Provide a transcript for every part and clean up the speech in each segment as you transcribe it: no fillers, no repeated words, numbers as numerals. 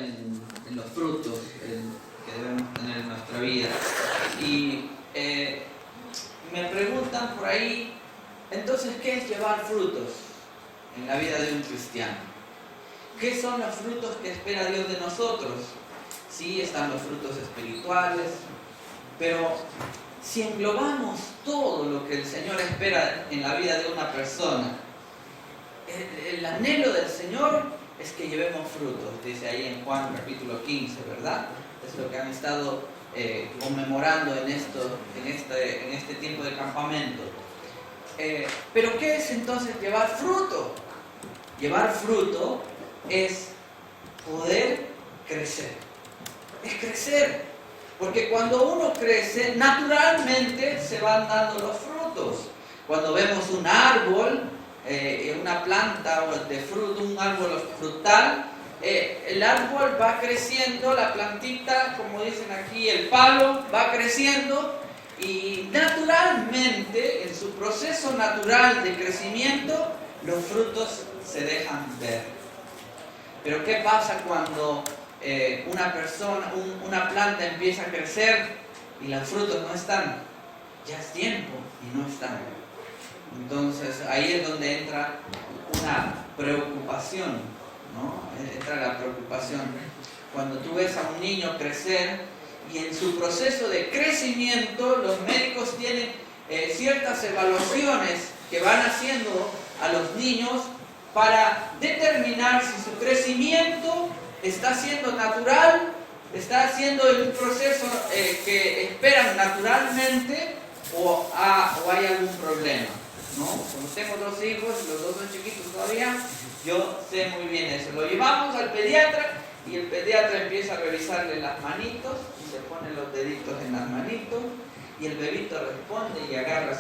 en los frutos que debemos tener en nuestra vida. Y me preguntan por ahí, entonces, ¿qué es llevar frutos en la vida de un cristiano? ¿Qué son los frutos que espera Dios de nosotros? Sí, están los frutos espirituales, pero si englobamos todo lo que el Señor espera en la vida de una persona, el anhelo del Señor es que llevemos frutos, dice ahí en Juan capítulo 15, ¿verdad? Es lo que han estado conmemorando en este tiempo de campamento. Pero ¿qué es entonces llevar fruto? Llevar fruto es poder crecer. Es crecer. Porque cuando uno crece, naturalmente se van dando los frutos. Cuando vemos un árbol, una planta de fruto, un árbol frutal, el árbol va creciendo, la plantita, como dicen aquí, el palo va creciendo y naturalmente, en su proceso natural de crecimiento, los frutos se dejan ver. Pero ¿qué pasa cuando una planta empieza a crecer y los frutos no están? Ya es tiempo y no están. Entonces ahí es donde entra una preocupación, ¿no? Entra la preocupación. Cuando tú ves a un niño crecer y en su proceso de crecimiento, los médicos tienen ciertas evaluaciones que van haciendo a los niños para determinar si su crecimiento está siendo natural, está haciendo un proceso que esperan naturalmente o hay algún problema, ¿no? Como tengo 2 hijos, los 2 son chiquitos todavía, yo sé muy bien eso. Lo llevamos al pediatra y el pediatra empieza a revisarle las manitos y se pone los deditos en las manitos y el bebito responde y agarra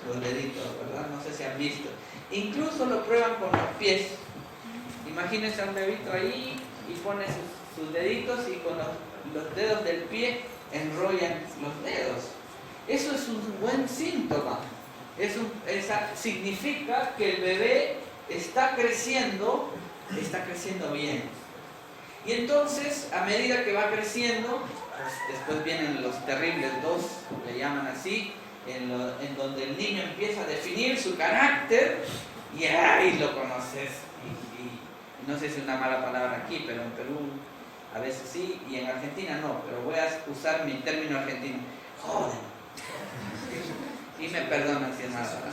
los deditos, ¿verdad? No sé si han visto. Incluso lo prueban con los pies. Imagínense a un bebito ahí y pone sus deditos y con los dedos del pie enrollan los dedos. Eso es un buen síntoma. Significa que el bebé está creciendo bien. Y entonces, a medida que va creciendo, pues después vienen los terribles 2, le llaman así, en donde el niño empieza a definir su carácter y ahí lo conoces. Y no sé si es una mala palabra aquí, pero en Perú a veces sí y en Argentina no, pero voy a usar mi término argentino. Joder. Y me perdonan si es mala palabra.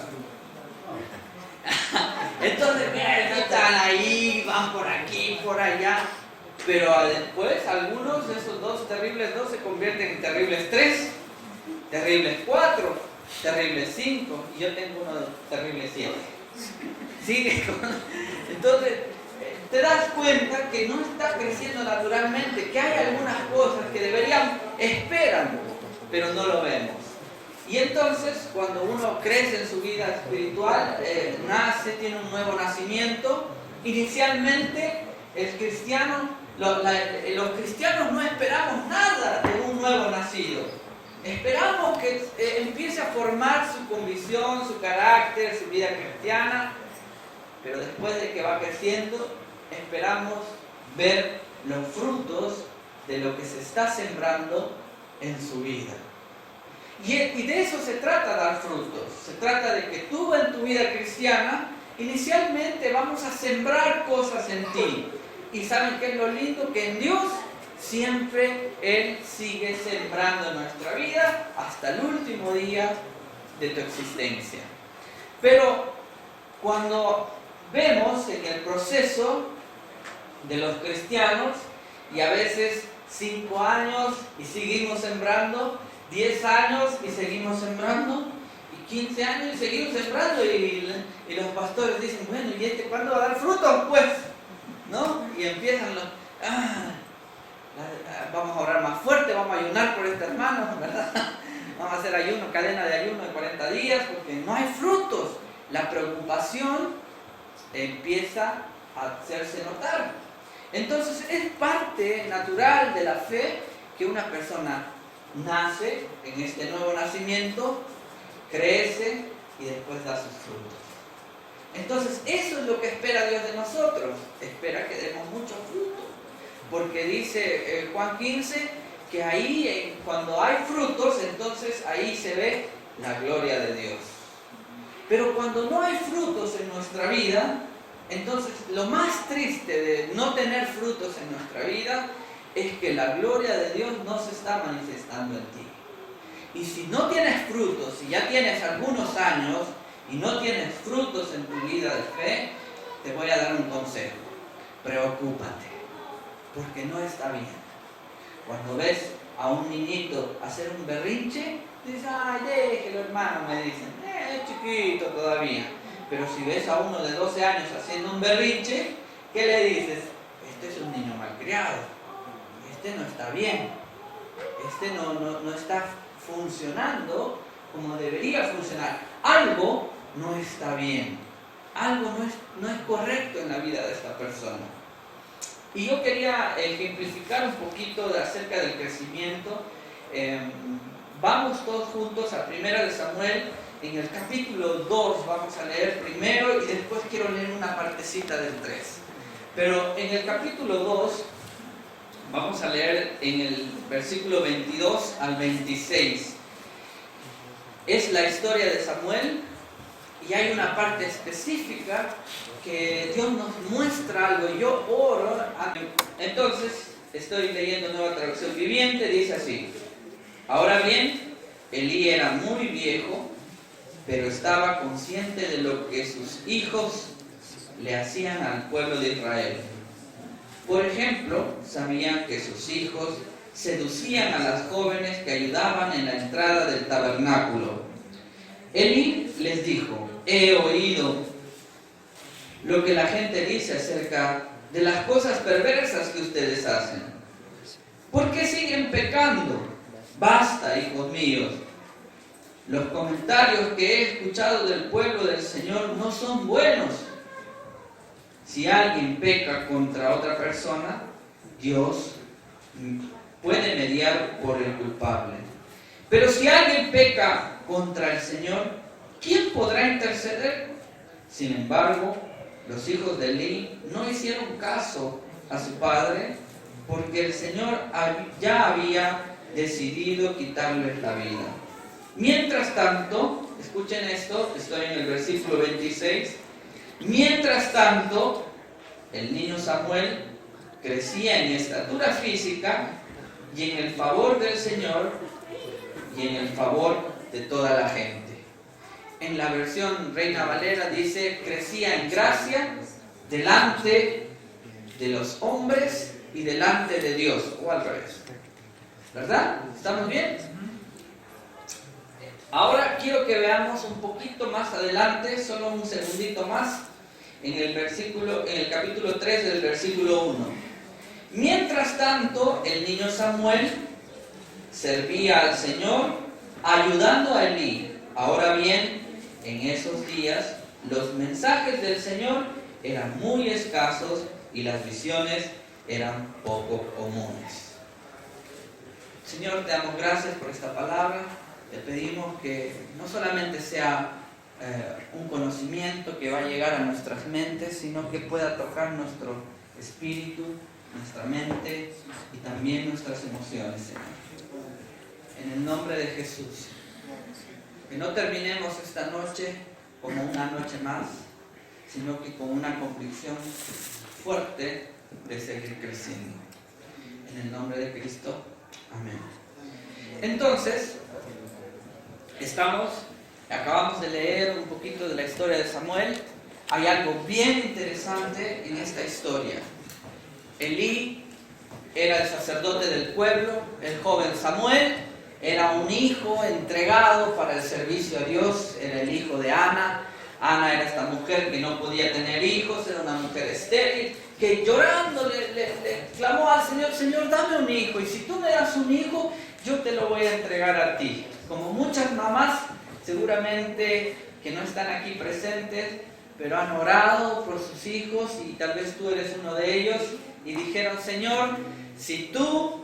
Entonces, están ahí, van por aquí, por allá, pero después algunos de esos terribles 2 se convierten en terribles 3, terribles 4, terribles 5, y yo tengo uno de terribles 7. Sigue con... Entonces, te das cuenta que no está creciendo naturalmente, que hay algunas cosas que esperan, pero no lo vemos. Y entonces, cuando uno crece en su vida espiritual, nace, tiene un nuevo nacimiento, inicialmente los cristianos no esperamos nada de un nuevo nacido. Esperamos que empiece a formar su convicción, su carácter, su vida cristiana, pero después de que va creciendo, esperamos ver los frutos de lo que se está sembrando en su vida. Y de eso se trata, dar frutos. Se trata de que tú en tu vida cristiana, inicialmente vamos a sembrar cosas en ti. Y ¿saben qué es lo lindo? Que en Dios siempre Él sigue sembrando en nuestra vida hasta el último día de tu existencia. Pero cuando vemos en el proceso de los cristianos, y a veces 5 años y seguimos sembrando, 10 años y seguimos sembrando, y 15 años y seguimos sembrando, y los pastores dicen, bueno, ¿y cuándo va a dar fruto? Pues, ¿no? Y empiezan vamos a orar más fuerte, vamos a ayunar por este hermano, ¿verdad? Vamos a hacer ayuno, cadena de ayuno de 40 días, porque no hay frutos. La preocupación empieza a hacerse notar. Entonces es parte natural de la fe que una persona nace en este nuevo nacimiento, crece y después da sus frutos. Entonces eso es lo que espera Dios de nosotros. Espera que demos mucho fruto. porque dice Juan 15 que ahí cuando hay frutos, entonces ahí se ve la gloria de Dios. Pero cuando no hay frutos en nuestra vida, entonces lo más triste de no tener frutos en nuestra vida es que la gloria de Dios no se está manifestando en ti. Y si no tienes frutos, si ya tienes algunos años y no tienes frutos en tu vida de fe, te voy a dar un consejo. Preocúpate, porque no está bien. Cuando ves a un niñito hacer un berrinche, dices, ay, déjelo hermano, me dicen, es chiquito todavía. Pero si ves a uno de 12 años haciendo un berrinche, ¿qué le dices? Este es un niño malcriado, este no está bien, este no está funcionando como debería funcionar. Algo no está bien, algo no es correcto en la vida de esta persona. Y yo quería ejemplificar un poquito acerca del crecimiento. Vamos todos juntos a 1 de Samuel, en el capítulo 2 vamos a leer primero y después quiero leer una partecita del 3. Pero en el capítulo 2 vamos a leer en el versículo 22 al 26. Es la historia de Samuel y hay una parte específica que Dios nos muestra algo y yo oro. Entonces, estoy leyendo Nueva Traducción Viviente, dice así: ahora bien, Elí era muy viejo, pero estaba consciente de lo que sus hijos le hacían al pueblo de Israel. Por ejemplo, sabían que sus hijos seducían a las jóvenes que ayudaban en la entrada del tabernáculo. Elí les dijo: he oído lo que la gente dice acerca de las cosas perversas que ustedes hacen. ¿Por qué siguen pecando? Basta, hijos míos. Los comentarios que he escuchado del pueblo del Señor no son buenos. Si alguien peca contra otra persona, Dios puede mediar por el culpable. Pero si alguien peca contra el Señor, ¿quién podrá interceder? Sin embargo, los hijos de Elí no hicieron caso a su padre, porque el Señor ya había decidido quitarles la vida. Mientras tanto, escuchen esto, estoy en el versículo 26. Mientras tanto, el niño Samuel crecía en estatura física y en el favor del Señor y en el favor de toda la gente. En la versión Reina Valera dice: crecía en gracia delante de los hombres y delante de Dios, o al revés. ¿Verdad? ¿Estamos bien? Ahora quiero que veamos un poquito más adelante, solo un segundito más, en el capítulo 3 del versículo 1. Mientras tanto, el niño Samuel servía al Señor ayudando a Elí. Ahora bien, en esos días los mensajes del Señor eran muy escasos y las visiones eran poco comunes. Señor, te damos gracias por esta palabra. Te pedimos que no solamente sea un conocimiento que va a llegar a nuestras mentes, sino que pueda tocar nuestro espíritu, nuestra mente y también nuestras emociones, Señor. En el nombre de Jesús. Que no terminemos esta noche como una noche más, sino que con una convicción fuerte de seguir creciendo. En el nombre de Cristo. Amén. Entonces, acabamos de leer un poquito de la historia de Samuel. Hay algo bien interesante en esta historia. Elí era el sacerdote del pueblo, el joven Samuel era un hijo entregado para el servicio a Dios, era el hijo de Ana. Ana era esta mujer que no podía tener hijos, era una mujer estéril, que llorando le clamó al Señor: Señor, dame un hijo, y si tú me das un hijo, yo te lo voy a entregar a ti. Como muchas mamás, seguramente que no están aquí presentes, pero han orado por sus hijos, y tal vez tú eres uno de ellos, y dijeron: Señor, si tú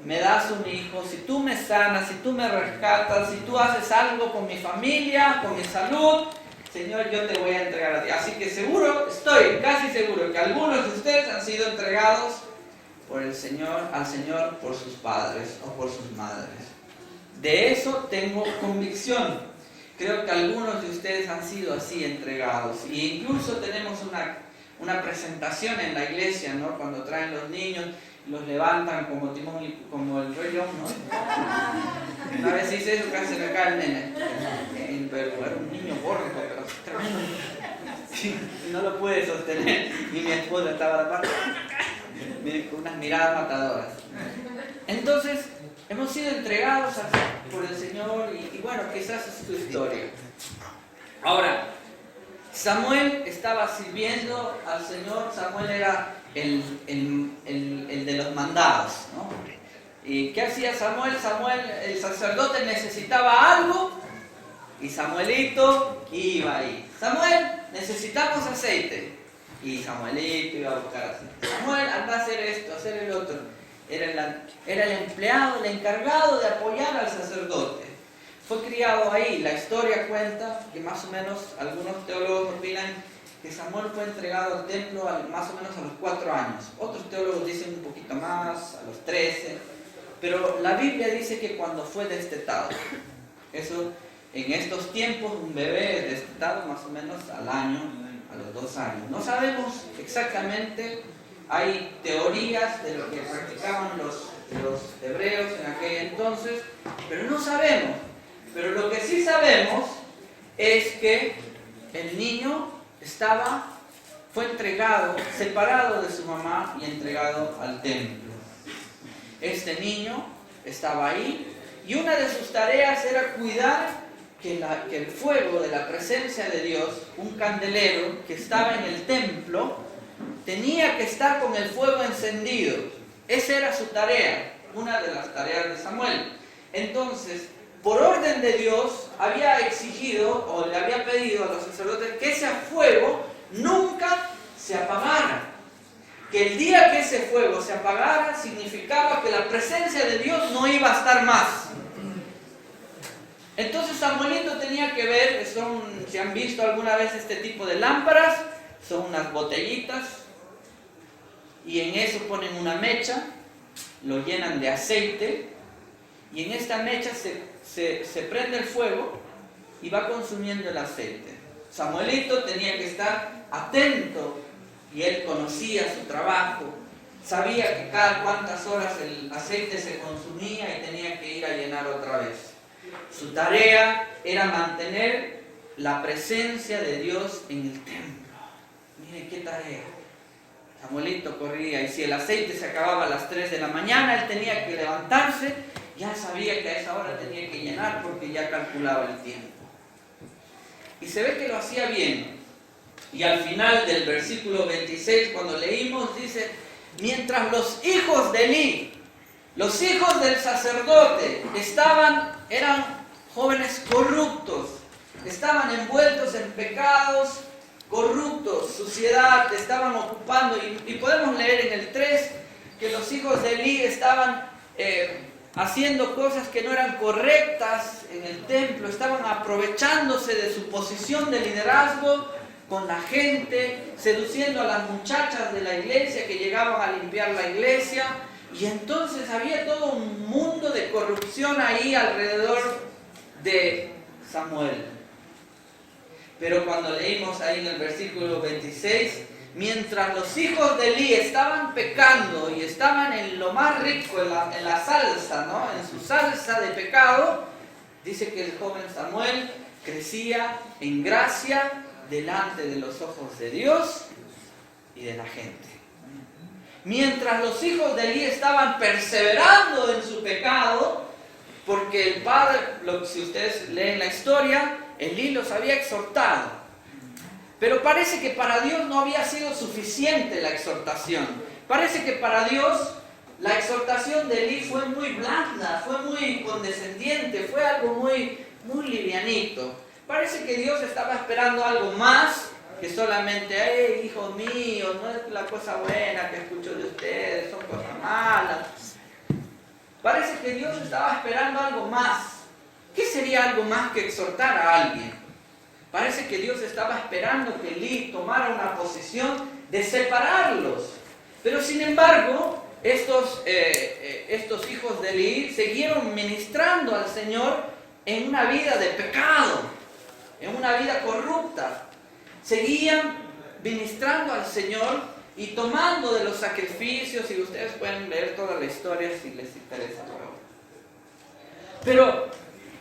me das un hijo, si tú me sanas, si tú me rescatas, si tú haces algo con mi familia, con mi salud, Señor, yo te voy a entregar a ti. Así que estoy casi seguro que algunos de ustedes han sido entregados al Señor por sus padres o por sus madres. De eso tengo convicción. Creo que algunos de ustedes han sido así entregados. E incluso tenemos una presentación en la iglesia, ¿no? Cuando traen los niños, los levantan como Timón, como el Rey León, ¿no? Una vez hice eso, casi se me cae el nene. Pero era un niño gordo, pero tremendo. Sí, no lo pude sostener. Y mi esposa estaba a la parte con unas miradas matadoras. Entonces, hemos sido entregados por el Señor y bueno, quizás es tu historia. Ahora, Samuel estaba sirviendo al Señor. Samuel era el de los mandados, ¿no? ¿Y qué hacía Samuel? El sacerdote necesitaba algo y Samuelito iba ahí. Samuel, necesitamos aceite. Y Samuelito iba a buscar aceite. Samuel, anda a hacer esto, a hacer el otro. Era el empleado, el encargado de apoyar al sacerdote. Fue criado ahí. La historia cuenta que más o menos, algunos teólogos opinan que Samuel fue entregado al templo más o menos a los 4 años. Otros teólogos dicen un poquito más, a los 13. Pero la Biblia dice que cuando fue destetado. Eso, en estos tiempos, un bebé es destetado más o menos al año, a los 2 años. No sabemos exactamente. Hay teorías de lo que practicaban los hebreos en aquel entonces, pero no sabemos. Pero lo que sí sabemos es que el niño fue entregado, separado de su mamá y entregado al templo. Este niño estaba ahí y una de sus tareas era cuidar que el fuego de la presencia de Dios, un candelero que estaba en el templo, tenía que estar con el fuego encendido. Esa era su tarea, una de las tareas de Samuel. Entonces, por orden de Dios, había exigido o le había pedido a los sacerdotes que ese fuego nunca se apagara. Que el día que ese fuego se apagara significaba que la presencia de Dios no iba a estar más. Entonces Samuelito tenía que ver, si han visto alguna vez este tipo de lámparas, son unas botellitas y en eso ponen una mecha, lo llenan de aceite y en esta mecha se prende el fuego y va consumiendo el aceite. Samuelito tenía que estar atento y él conocía su trabajo, sabía que cada cuantas horas el aceite se consumía y tenía que ir a llenar otra vez. Su tarea era mantener la presencia de Dios en el templo. Miren qué tarea. Samuelito corría y si el aceite se acababa a las 3 de la mañana, él tenía que levantarse, ya sabía que a esa hora tenía que llenar porque ya calculaba el tiempo. Y se ve que lo hacía bien. Y al final del versículo 26, cuando leímos, dice: mientras los hijos de Elí, los hijos del sacerdote, eran jóvenes corruptos, estaban envueltos en pecados corruptos, suciedad, estaban ocupando, y podemos leer en el 3 que los hijos de Elí estaban haciendo cosas que no eran correctas en el templo, estaban aprovechándose de su posición de liderazgo con la gente, seduciendo a las muchachas de la iglesia que llegaban a limpiar la iglesia, y entonces había todo un mundo de corrupción ahí alrededor de Samuel. Pero cuando leímos ahí en el versículo 26, mientras los hijos de Elí estaban pecando y estaban en lo más rico, en la salsa, ¿no? En su salsa de pecado, dice que el joven Samuel crecía en gracia delante de los ojos de Dios y de la gente. Mientras los hijos de Elí estaban perseverando en su pecado, porque el padre, si ustedes leen la historia, Elí los había exhortado. Pero parece que para Dios no había sido suficiente la exhortación. Parece que para Dios la exhortación de Elí fue muy blanda, fue muy condescendiente, fue algo muy livianito. Parece que Dios estaba esperando algo más que solamente: hey, hijos míos, no es la cosa buena que escucho de ustedes, son cosas malas. Parece que Dios estaba esperando algo más. ¿Qué sería algo más que exhortar a alguien? Parece que Dios estaba esperando que Elí tomara una posición de separarlos. Pero sin embargo, estos hijos de Eli siguieron ministrando al Señor en una vida de pecado, en una vida corrupta. Seguían ministrando al Señor y tomando de los sacrificios, y ustedes pueden leer toda la historia si les interesa. Pero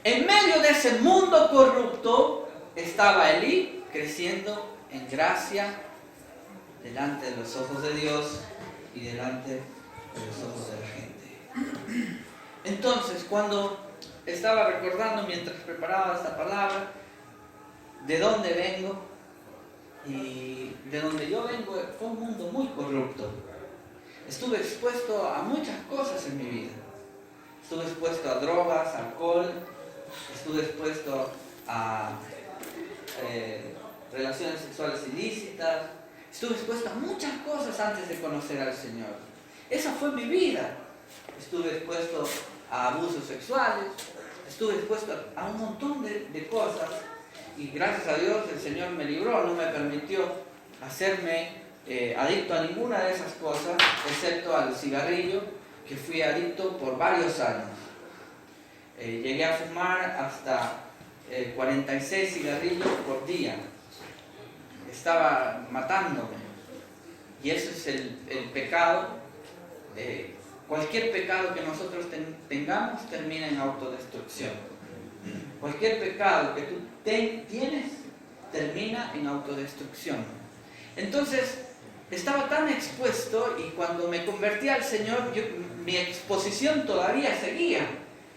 en medio de ese mundo corrupto estaba Eli creciendo en gracia delante de los ojos de Dios y delante de los ojos de la gente. Entonces, cuando estaba recordando mientras preparaba esta palabra, de dónde vengo, y de donde yo vengo fue un mundo muy corrupto. Estuve expuesto a muchas cosas en mi vida. Estuve expuesto a drogas, alcohol, estuve expuesto a relaciones sexuales ilícitas, estuve expuesto a muchas cosas antes de conocer al Señor. Esa fue mi vida. Estuve expuesto a abusos sexuales, estuve expuesto a un montón de cosas. Y gracias a Dios el Señor me libró, no me permitió hacerme adicto a ninguna de esas cosas, excepto al cigarrillo, que fui adicto por varios años. Llegué a fumar hasta 46 cigarrillos por día. Estaba matándome. Y eso es el pecado. Cualquier pecado que nosotros tengamos termina en autodestrucción. Cualquier pecado que tú tienes termina en autodestrucción. Entonces, estaba tan expuesto, y cuando me convertí al Señor, mi exposición todavía seguía.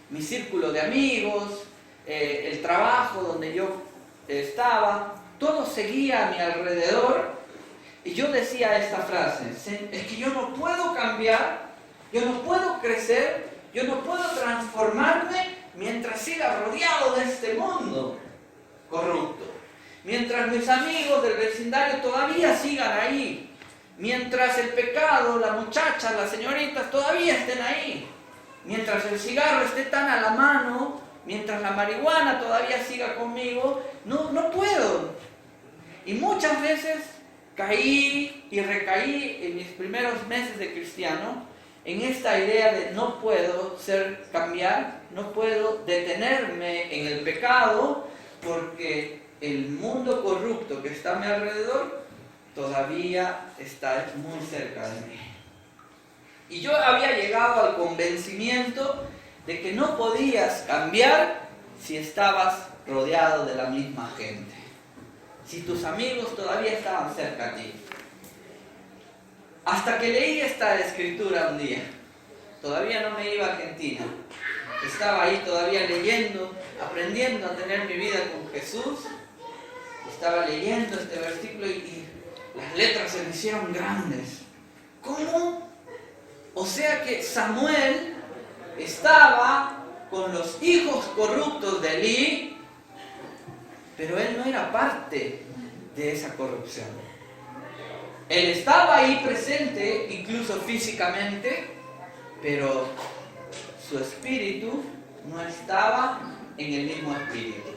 Mi círculo de amigos, el trabajo donde yo estaba, todo seguía a mi alrededor. Y yo decía esta frase: es que yo no puedo cambiar, yo no puedo crecer, yo no puedo transformarme mientras siga rodeado de este mundo corrupto. Mientras mis amigos del vecindario todavía sigan ahí. Mientras el pecado, la muchacha, las señoritas todavía estén ahí. Mientras el cigarro esté tan a la mano, mientras la marihuana todavía siga conmigo, no puedo. Y muchas veces caí y recaí en mis primeros meses de cristiano en esta idea de no puedo cambiar, no puedo detenerme en el pecado, porque el mundo corrupto que está a mi alrededor todavía está muy cerca de mí. Y yo había llegado al convencimiento de que no podías cambiar si estabas rodeado de la misma gente, si tus amigos todavía estaban cerca de ti. Hasta que leí esta escritura un día. Todavía no me iba a Argentina. Estaba ahí todavía leyendo, aprendiendo a tener mi vida con Jesús. Estaba leyendo este versículo y las letras se me hicieron grandes. ¿Cómo? O sea que Samuel estaba con los hijos corruptos de Elí, pero él no era parte de esa corrupción. Él estaba ahí presente, incluso físicamente, pero su espíritu no estaba en el mismo espíritu.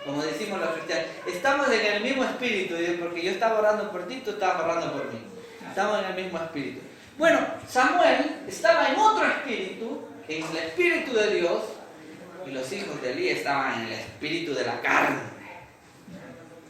Como decimos los cristianos, estamos en el mismo espíritu, porque yo estaba orando por ti, tú estabas orando por mí. Estamos en el mismo espíritu. Bueno, Samuel estaba en otro espíritu, en el espíritu de Dios, y los hijos de Elí estaban en el espíritu de la carne.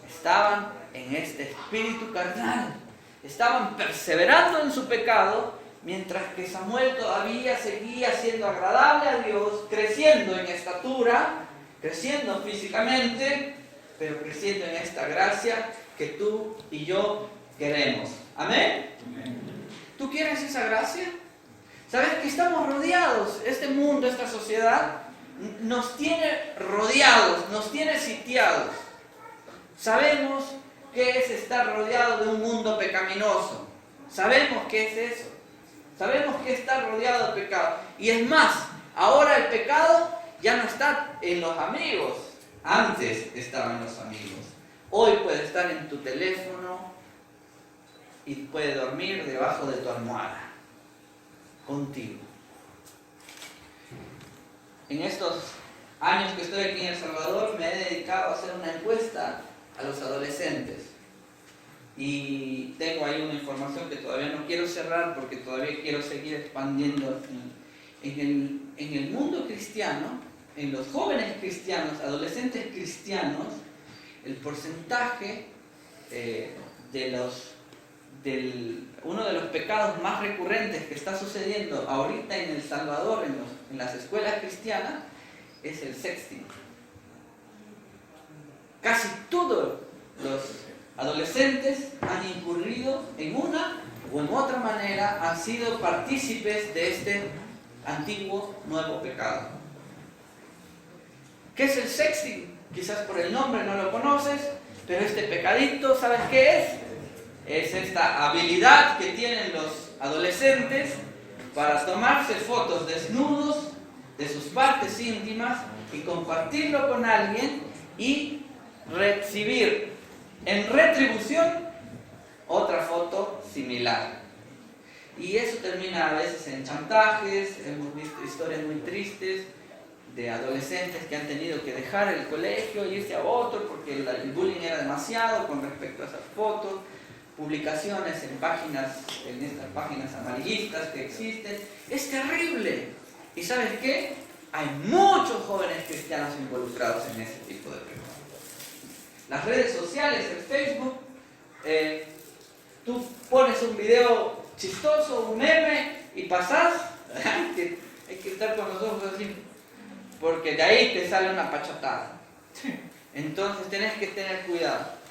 Estaban en este espíritu carnal. Estaban perseverando en su pecado, mientras que Samuel todavía seguía siendo agradable a Dios, creciendo en estatura, creciendo físicamente, pero creciendo en esta gracia que tú y yo queremos. ¿Amén? Amén. ¿Tú quieres esa gracia? ¿Sabes que estamos rodeados? Este mundo, esta sociedad, nos tiene rodeados, nos tiene sitiados. Sabemos qué es estar rodeado de un mundo pecaminoso. Sabemos qué es eso. Sabemos que está rodeado de pecado. Y es más, ahora el pecado ya no está en los amigos. Antes estaba en los amigos. Hoy puede estar en tu teléfono y puede dormir debajo de tu almohada, contigo. En estos años que estoy aquí en El Salvador, me he dedicado a hacer una encuesta a los adolescentes. Y tengo ahí una información que todavía no quiero cerrar porque todavía quiero seguir expandiendo. En el mundo cristiano, en los jóvenes cristianos, adolescentes cristianos, el porcentaje uno de los pecados más recurrentes que está sucediendo ahorita en El Salvador, en las escuelas cristianas, es el sexting. Casi todos los adolescentes han incurrido en una o en otra manera, han sido partícipes de este antiguo nuevo pecado. ¿Qué es el sexting? Quizás por el nombre no lo conoces, pero este pecadito, ¿sabes qué es? Es esta habilidad que tienen los adolescentes para tomarse fotos desnudos de sus partes íntimas y compartirlo con alguien y recibir en retribución otra foto similar. Y eso termina a veces en chantajes. Hemos visto historias muy tristes de adolescentes que han tenido que dejar el colegio e irse a otro porque el bullying era demasiado con respecto a esas fotos. Publicaciones en estas páginas amarillistas que existen. Es terrible. ¿Y sabes qué? Hay muchos jóvenes cristianos involucrados en ese tipo de pecado. Las redes sociales, el Facebook, tú pones un video chistoso, un meme y pasás, hay que estar con los ojos así, porque de ahí te sale una pachotada. Entonces tenés que tener cuidado.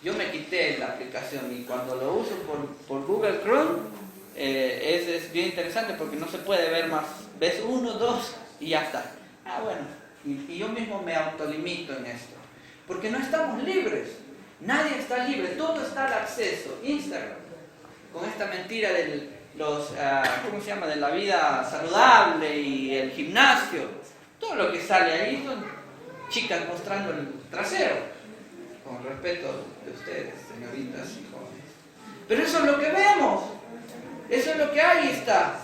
Yo me quité la aplicación y cuando lo uso por Google Chrome es bien interesante porque no se puede ver más. Ves 1, 2 y ya está. Bueno, y yo mismo me autolimito en esto. Porque no estamos libres. Nadie está libre. Todo está al acceso. Instagram, con esta mentira de ¿cómo se llama? De la vida saludable y el gimnasio. Todo lo que sale ahí son chicas mostrando el trasero. Con respeto de ustedes, señoritas y jóvenes. Pero eso es lo que vemos. Eso es lo que ahí está.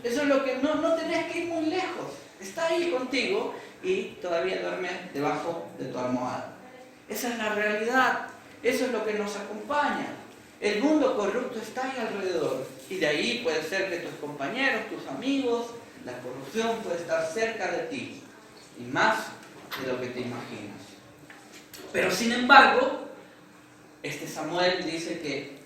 Eso es lo que no tenés que ir muy lejos. Está ahí contigo y todavía duerme debajo de tu almohada. Esa es la realidad. Eso es lo que nos acompaña. El mundo corrupto está ahí alrededor. Y de ahí puede ser que tus compañeros, tus amigos, la corrupción puede estar cerca de ti. Y más de lo que te imaginas. Pero sin embargo, este Samuel dice que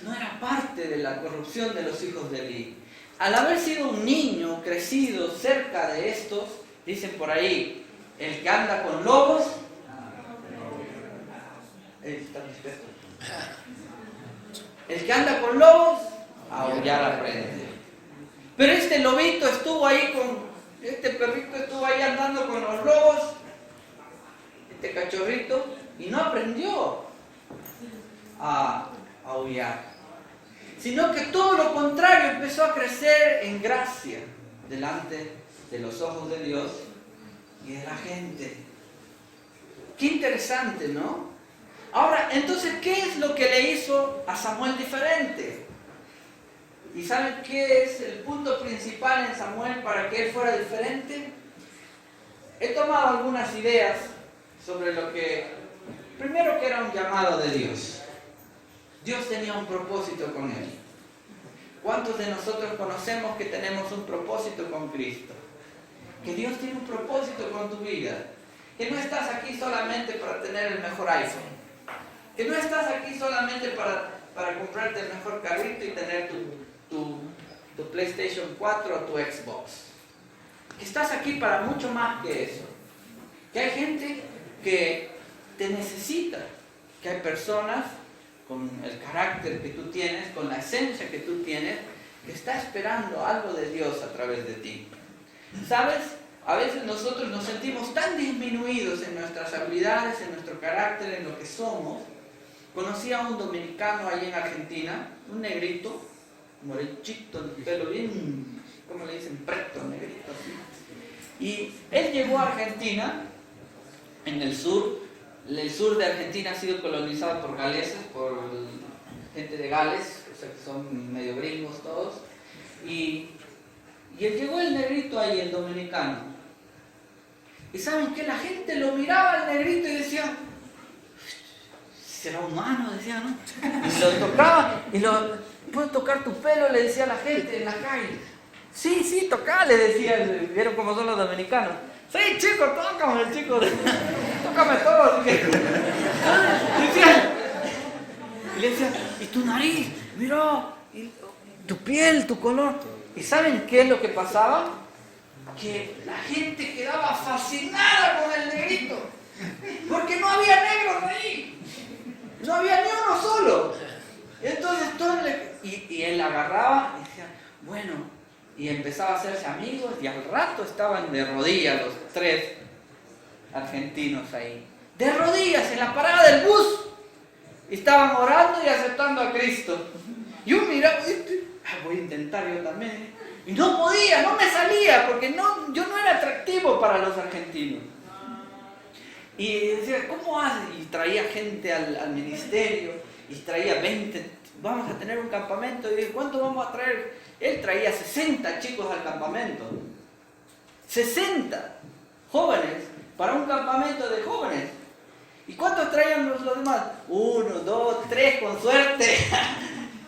no era parte de la corrupción de los hijos de Eli. Al haber sido un niño crecido cerca de estos, dicen por ahí, el que anda con lobos, el que anda con lobos, a aullar aprende. Pero este lobito estuvo ahí este perrito estuvo ahí andando con los lobos, este cachorrito, y no aprendió a aullar, sino que todo lo contrario, empezó a crecer en gracia delante de los ojos de Dios y de la gente. Qué interesante, ¿no? Ahora, entonces, ¿qué es lo que le hizo a Samuel diferente? ¿Y saben qué es el punto principal en Samuel para que él fuera diferente? He tomado algunas ideas sobre lo que, primero, que era un llamado de Dios. Dios tenía un propósito con él. ¿Cuántos de nosotros conocemos que tenemos un propósito con Cristo? Que Dios tiene un propósito con tu vida. Que no estás aquí solamente para tener el mejor iPhone. Que no estás aquí solamente para comprarte el mejor carrito y tener tu PlayStation 4 o tu Xbox. Que estás aquí para mucho más que eso. Que hay gente que te necesita. Que hay personas con el carácter que tú tienes, con la esencia que tú tienes, que está esperando algo de Dios a través de ti. ¿Sabes? A veces nosotros nos sentimos tan disminuidos en nuestras habilidades, en nuestro carácter, en lo que somos. Conocí a un dominicano ahí en Argentina, un negrito, morechito, el pelo bien, ¿cómo le dicen? Preto, negrito, así. Y él llegó a Argentina, en el sur. El sur de Argentina ha sido colonizado por galeses, por gente de Gales, o sea que son medio gringos todos. Y él llegó el negrito ahí, el dominicano. Y ¿saben qué? La gente lo miraba al negrito y decía, será humano, decía, ¿no? Y lo tocaba, ¿puedo tocar tu pelo? Le decía a la gente en la calle. Sí, toca, le decía, vieron cómo son los dominicanos. Sí, chico, tócame, el chico, tócame todo. Y le decía, ¿y tu nariz? Mira, tu piel, tu color. ¿Y saben qué es lo que pasaba? Que la gente quedaba fascinada con el negrito. Porque no había negros ahí. No había ni uno solo. Entonces todos y él agarraba y decía, bueno, y empezaba a hacerse amigos y al rato estaban de rodillas los 3 argentinos ahí. De rodillas en la parada del bus. Y estaban orando y aceptando a Cristo. Yo miraba, voy a intentar yo también. Y no podía, no me salía, porque yo no era atractivo para los argentinos. Y decía, ¿cómo haces? Y traía gente al ministerio, y traía 20, vamos a tener un campamento. Y dije, ¿cuánto vamos a traer? Él traía 60 chicos al campamento. 60 jóvenes para un campamento de jóvenes. ¿Y cuántos traían los demás? 1, 2, 3 con suerte.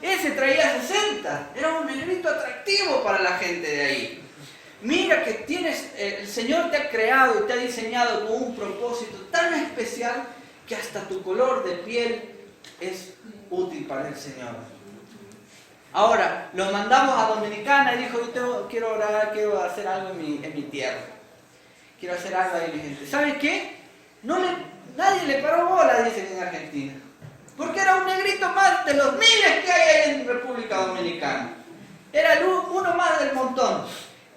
Ese traía 60. Era un negrito atractivo para la gente de ahí. Mira que el Señor te ha creado y te ha diseñado con un propósito tan especial que hasta tu color de piel es útil para el Señor. Ahora, lo mandamos a Dominicana y dijo, quiero orar, quiero hacer algo en mi tierra. Quiero hacer algo ahí, mi gente. ¿Saben qué? Nadie le paró bola, dicen en Argentina. Porque era un negrito más de los miles que hay ahí en República Dominicana. Era uno más del montón.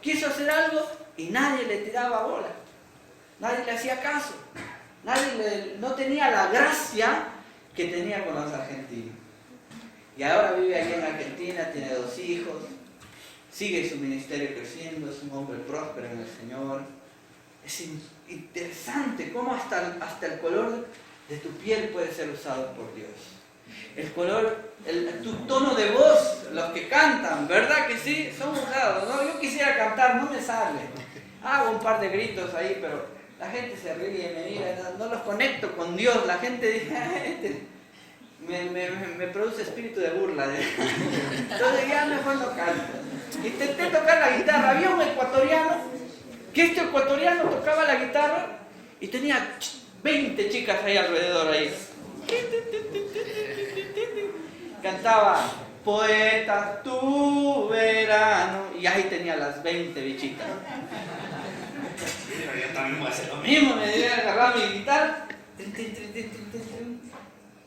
Quiso hacer algo y nadie le tiraba bola. Nadie le hacía caso. No tenía la gracia que tenía con los argentinos. Y ahora vive aquí en Argentina, tiene 2 hijos, sigue su ministerio creciendo, es un hombre próspero en el Señor. Es interesante cómo hasta el color de tu piel puede ser usado por Dios. El color, tu tono de voz, los que cantan, ¿verdad que sí? Son usados, ¿no? Yo quisiera cantar, no me sale. Hago un par de gritos ahí, pero la gente se ríe, me mira, no los conecto con Dios. La gente dice, me produce espíritu de burla. Entonces ya mejor no canto. Intenté tocar la guitarra. Había un ecuatoriano, que este ecuatoriano tocaba la guitarra y tenía 20 chicas ahí alrededor ahí. Cantaba, poeta, tu verano. Y ahí tenía las 20 bichitas. Pero yo también voy a hacer lo mismo. Me debía agarrar mi guitarra.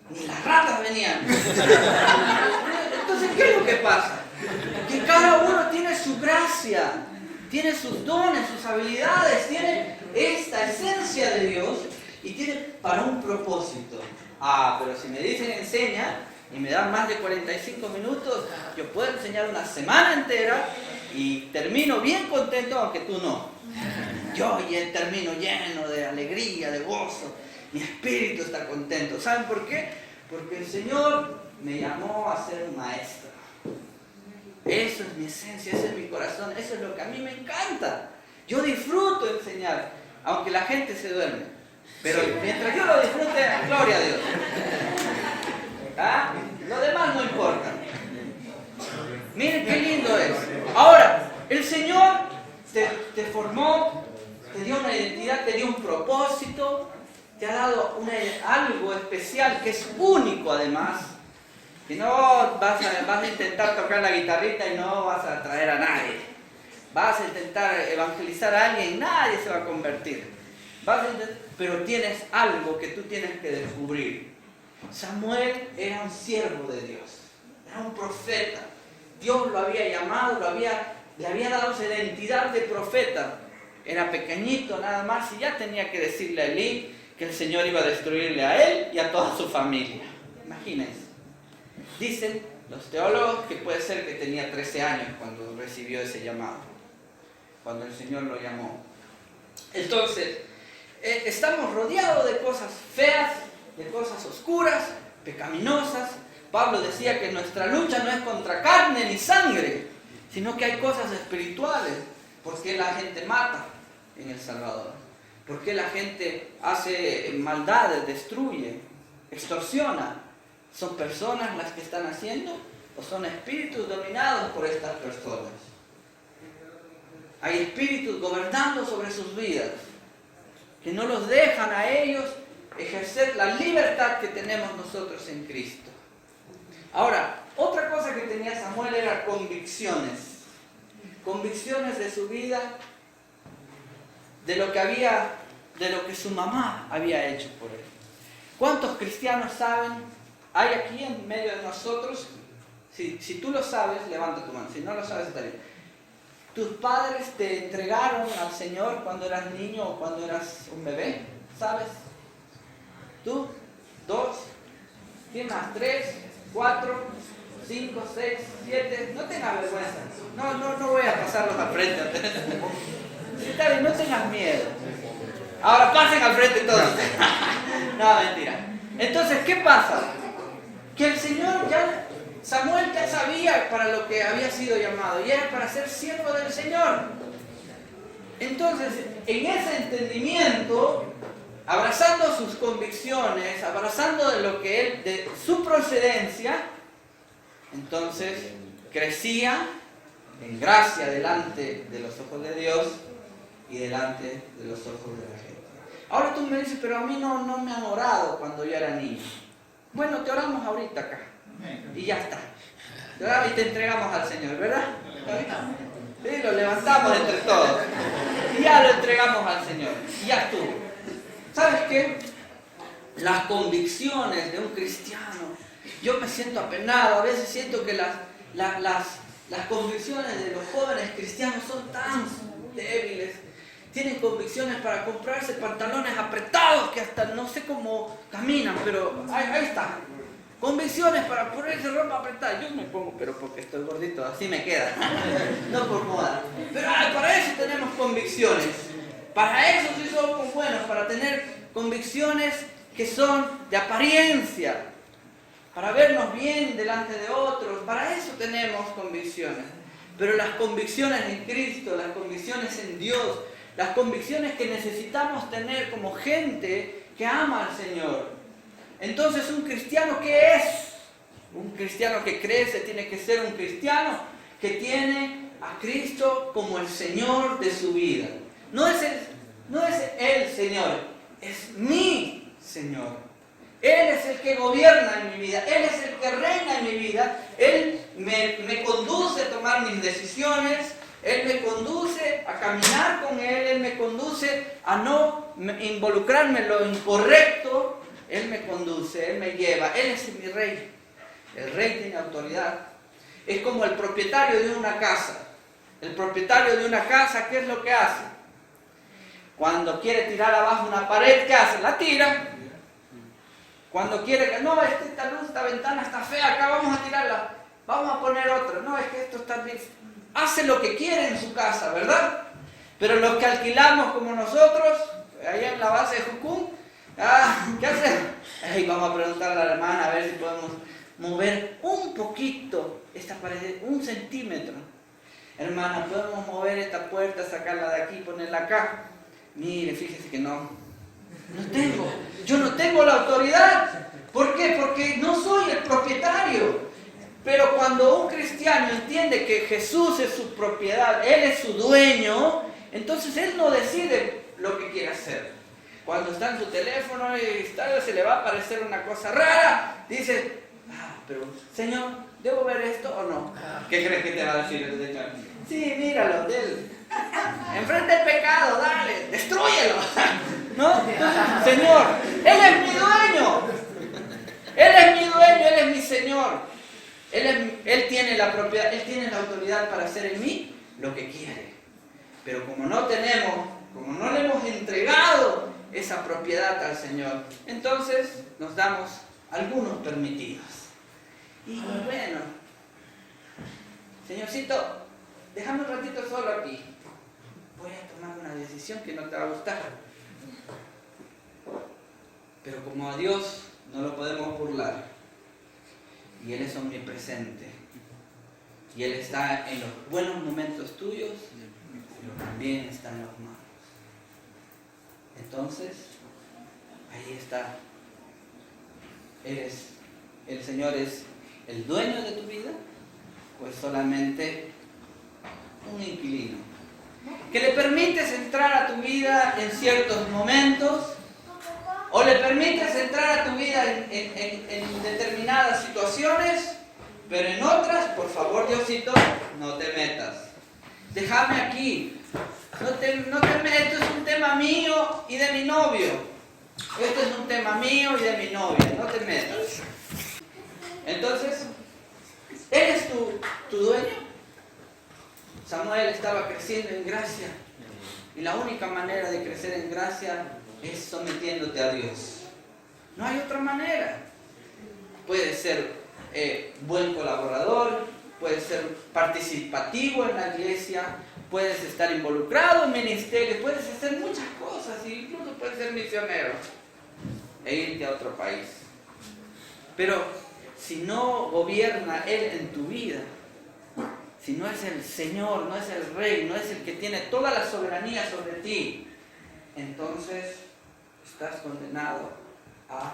Ni las ratas venían. Entonces, ¿qué es lo que pasa? Que cada uno tiene su gracia, tiene sus dones, sus habilidades, tiene esta esencia de Dios y tiene para un propósito. Pero si me dicen enseña y me dan más de 45 minutos, yo puedo enseñar una semana entera y termino bien contento, aunque tú no. Yo termino lleno de alegría, de gozo. Mi espíritu está contento. ¿Saben por qué? Porque el Señor me llamó a ser un maestro. Eso es mi esencia, ese es mi corazón, eso es lo que a mí me encanta. Yo disfruto enseñar, aunque la gente se duerme. Pero mientras yo lo disfrute, gloria a Dios. Lo demás no importa. Miren qué lindo es. Ahora, el Señor te formó, te dio una identidad, te dio un propósito, te ha dado algo especial que es único además. Que no vas a intentar tocar la guitarrita y no vas a atraer a nadie. Vas a intentar evangelizar a alguien y nadie se va a convertir. Pero tienes algo que tú tienes que descubrir. Samuel era un siervo de Dios, era un profeta. Dios lo había llamado, le había dado su identidad de profeta. Era pequeñito nada más y ya tenía que decirle a Elí que el Señor iba a destruirle a él y a toda su familia. Imagínense. Dicen los teólogos que puede ser que tenía 13 años cuando recibió ese llamado, cuando el Señor lo llamó. Entonces, estamos rodeados de cosas feas, de cosas oscuras, pecaminosas. Pablo decía que nuestra lucha no es contra carne ni sangre, sino que hay cosas espirituales. ¿Por qué la gente mata en El Salvador? ¿Por qué la gente hace maldades, destruye? extorsiona, ¿son personas las que están haciendo o son espíritus dominados por estas personas? Hay espíritus gobernando sobre sus vidas que no los dejan a ellos ejercer la libertad que tenemos nosotros en Cristo. Ahora, otra cosa que tenía Samuel era convicciones. Convicciones de su vida, de lo que su mamá había hecho por él. ¿Cuántos cristianos saben? Hay aquí en medio de nosotros, si tú lo sabes, levanta tu mano. Si no lo sabes, está bien. ¿Tus padres te entregaron al Señor cuando eras niño o cuando eras un bebé? ¿Sabes? ¿Tú? 2, ¿quién más? 3, 4, 5, 6, 7. No tengas vergüenza. No voy a pasarlos al frente. Está bien, no tengas miedo. Ahora pasen al frente todos. No, mentira. Entonces, ¿qué pasa? Que el Señor Samuel ya sabía para lo que había sido llamado y era para ser siervo del Señor. Entonces, en ese entendimiento, abrazando sus convicciones, abrazando de su procedencia, entonces crecía en gracia delante de los ojos de Dios y delante de los ojos de la gente. Ahora tú me dices, pero a mí no me han orado cuando yo era niño. Bueno, te oramos ahorita acá. Y ya está. Te oramos y te entregamos al Señor, ¿verdad? Sí, lo levantamos entre todos. Y ya lo entregamos al Señor. Y ya estuvo. ¿Sabes qué? Las convicciones de un cristiano. Yo me siento apenado. A veces siento que las convicciones de los jóvenes cristianos son tan débiles. Tienen convicciones para comprarse pantalones apretados que hasta no sé cómo caminan, pero ahí está. Convicciones para ponerse ropa apretada. Yo me pongo, pero porque estoy gordito, así me queda. No por moda. Pero para eso tenemos convicciones. Para eso sí somos buenos, para tener convicciones que son de apariencia. Para vernos bien delante de otros. Para eso tenemos convicciones. Pero las convicciones en Cristo, las convicciones en Dios, las convicciones que necesitamos tener como gente que ama al Señor. Entonces, ¿un cristiano qué es? Un cristiano que crece tiene que ser un cristiano que tiene a Cristo como el Señor de su vida. No es el Señor, es mi Señor. Él es el que gobierna en mi vida, Él es el que reina en mi vida. Él me conduce a tomar mis decisiones, Él me conduce a caminar con Él me conduce a no involucrarme en lo incorrecto. Él me conduce, Él me lleva, Él es mi rey. El rey tiene autoridad. Es como el propietario de una casa. El propietario de una casa, ¿qué es lo que hace? Cuando quiere tirar abajo una pared, ¿qué hace? La tira. Cuando quiere que, no, esta luz, esta ventana está fea, acá vamos a tirarla. Vamos a poner otra. No, es que esto está bien. Hace lo que quiere en su casa, ¿verdad? Pero los que alquilamos como nosotros, allá en la base de Jucún, ¿qué hacemos? Vamos a preguntarle a la hermana a ver si podemos mover un poquito esta pared, 1 centímetro. Hermana, ¿podemos mover esta puerta, sacarla de aquí y ponerla acá? Mire, fíjese que yo no tengo la autoridad. ¿Por qué? Porque no soy el propietario. Pero cuando un cristiano entiende que Jesús es su propiedad, Él es su dueño, entonces Él no decide lo que quiere hacer. Cuando está en su teléfono y se le va a aparecer una cosa rara, dice, pero Señor, ¿debo ver esto o no? ¿Qué crees que te va a decir el Señor? Sí, míralo, enfrente el pecado, dale, destrúyelo. ¿No? Entonces, Señor, Él es mi dueño. Él es mi dueño, Él es mi Señor. Él tiene la propiedad, Él tiene la autoridad para hacer en mí lo que quiere. Pero como no le hemos entregado esa propiedad al Señor, entonces nos damos algunos permitidos. Y bueno, Señorcito, déjame un ratito solo aquí. Voy a tomar una decisión que no te va a gustar. Pero como a Dios no lo podemos burlar, y Él es omnipresente, y Él está en los buenos momentos tuyos, pero también está en los malos. Entonces, ahí está ¿El Señor es el dueño de tu vida o es solamente un inquilino que le permites entrar a tu vida en ciertos momentos o le permites entrar a tu vida en determinadas situaciones, pero en otras, por favor, Diosito, no te metas? Déjame aquí. No te metas. Esto es un tema mío y de mi novio. Esto es un tema mío y de mi novia. No te metas. Entonces, ¿eres tu dueño? Samuel estaba creciendo en gracia. Y la única manera de crecer en gracia es sometiéndote a Dios. No hay otra manera. Puedes ser buen colaborador, puedes ser participativo en la iglesia, puedes estar involucrado en ministerios, puedes hacer muchas cosas, incluso puedes ser misionero e irte a otro país. Pero si no gobierna Él en tu vida, si no es el Señor, no es el Rey, no es el que tiene toda la soberanía sobre ti, entonces estás condenado a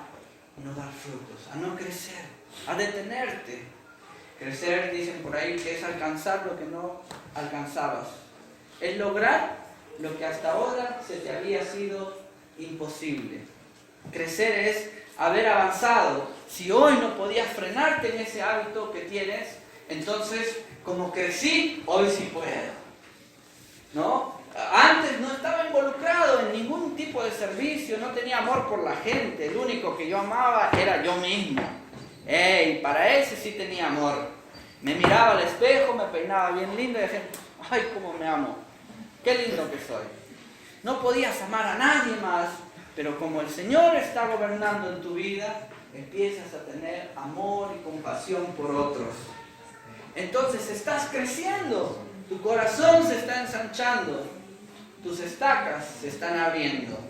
no dar frutos, a no crecer, a detenerte. Crecer, dicen por ahí, que es alcanzar lo que no alcanzabas. Es lograr lo que hasta ahora se te había sido imposible. Crecer es haber avanzado. Si hoy no podías frenarte en ese hábito que tienes, entonces, como crecí, hoy sí puedo. ¿No? Antes no estaba involucrado en ningún tipo de servicio, no tenía amor por la gente. El único que yo amaba era yo mismo. Para ese sí tenía amor. Me miraba al espejo, me peinaba bien lindo y decía, ¡ay, cómo me amo! ¡Qué lindo que soy! No podías amar a nadie más, pero como el Señor está gobernando en tu vida, empiezas a tener amor y compasión por otros. Entonces estás creciendo, tu corazón se está ensanchando, tus estacas se están abriendo.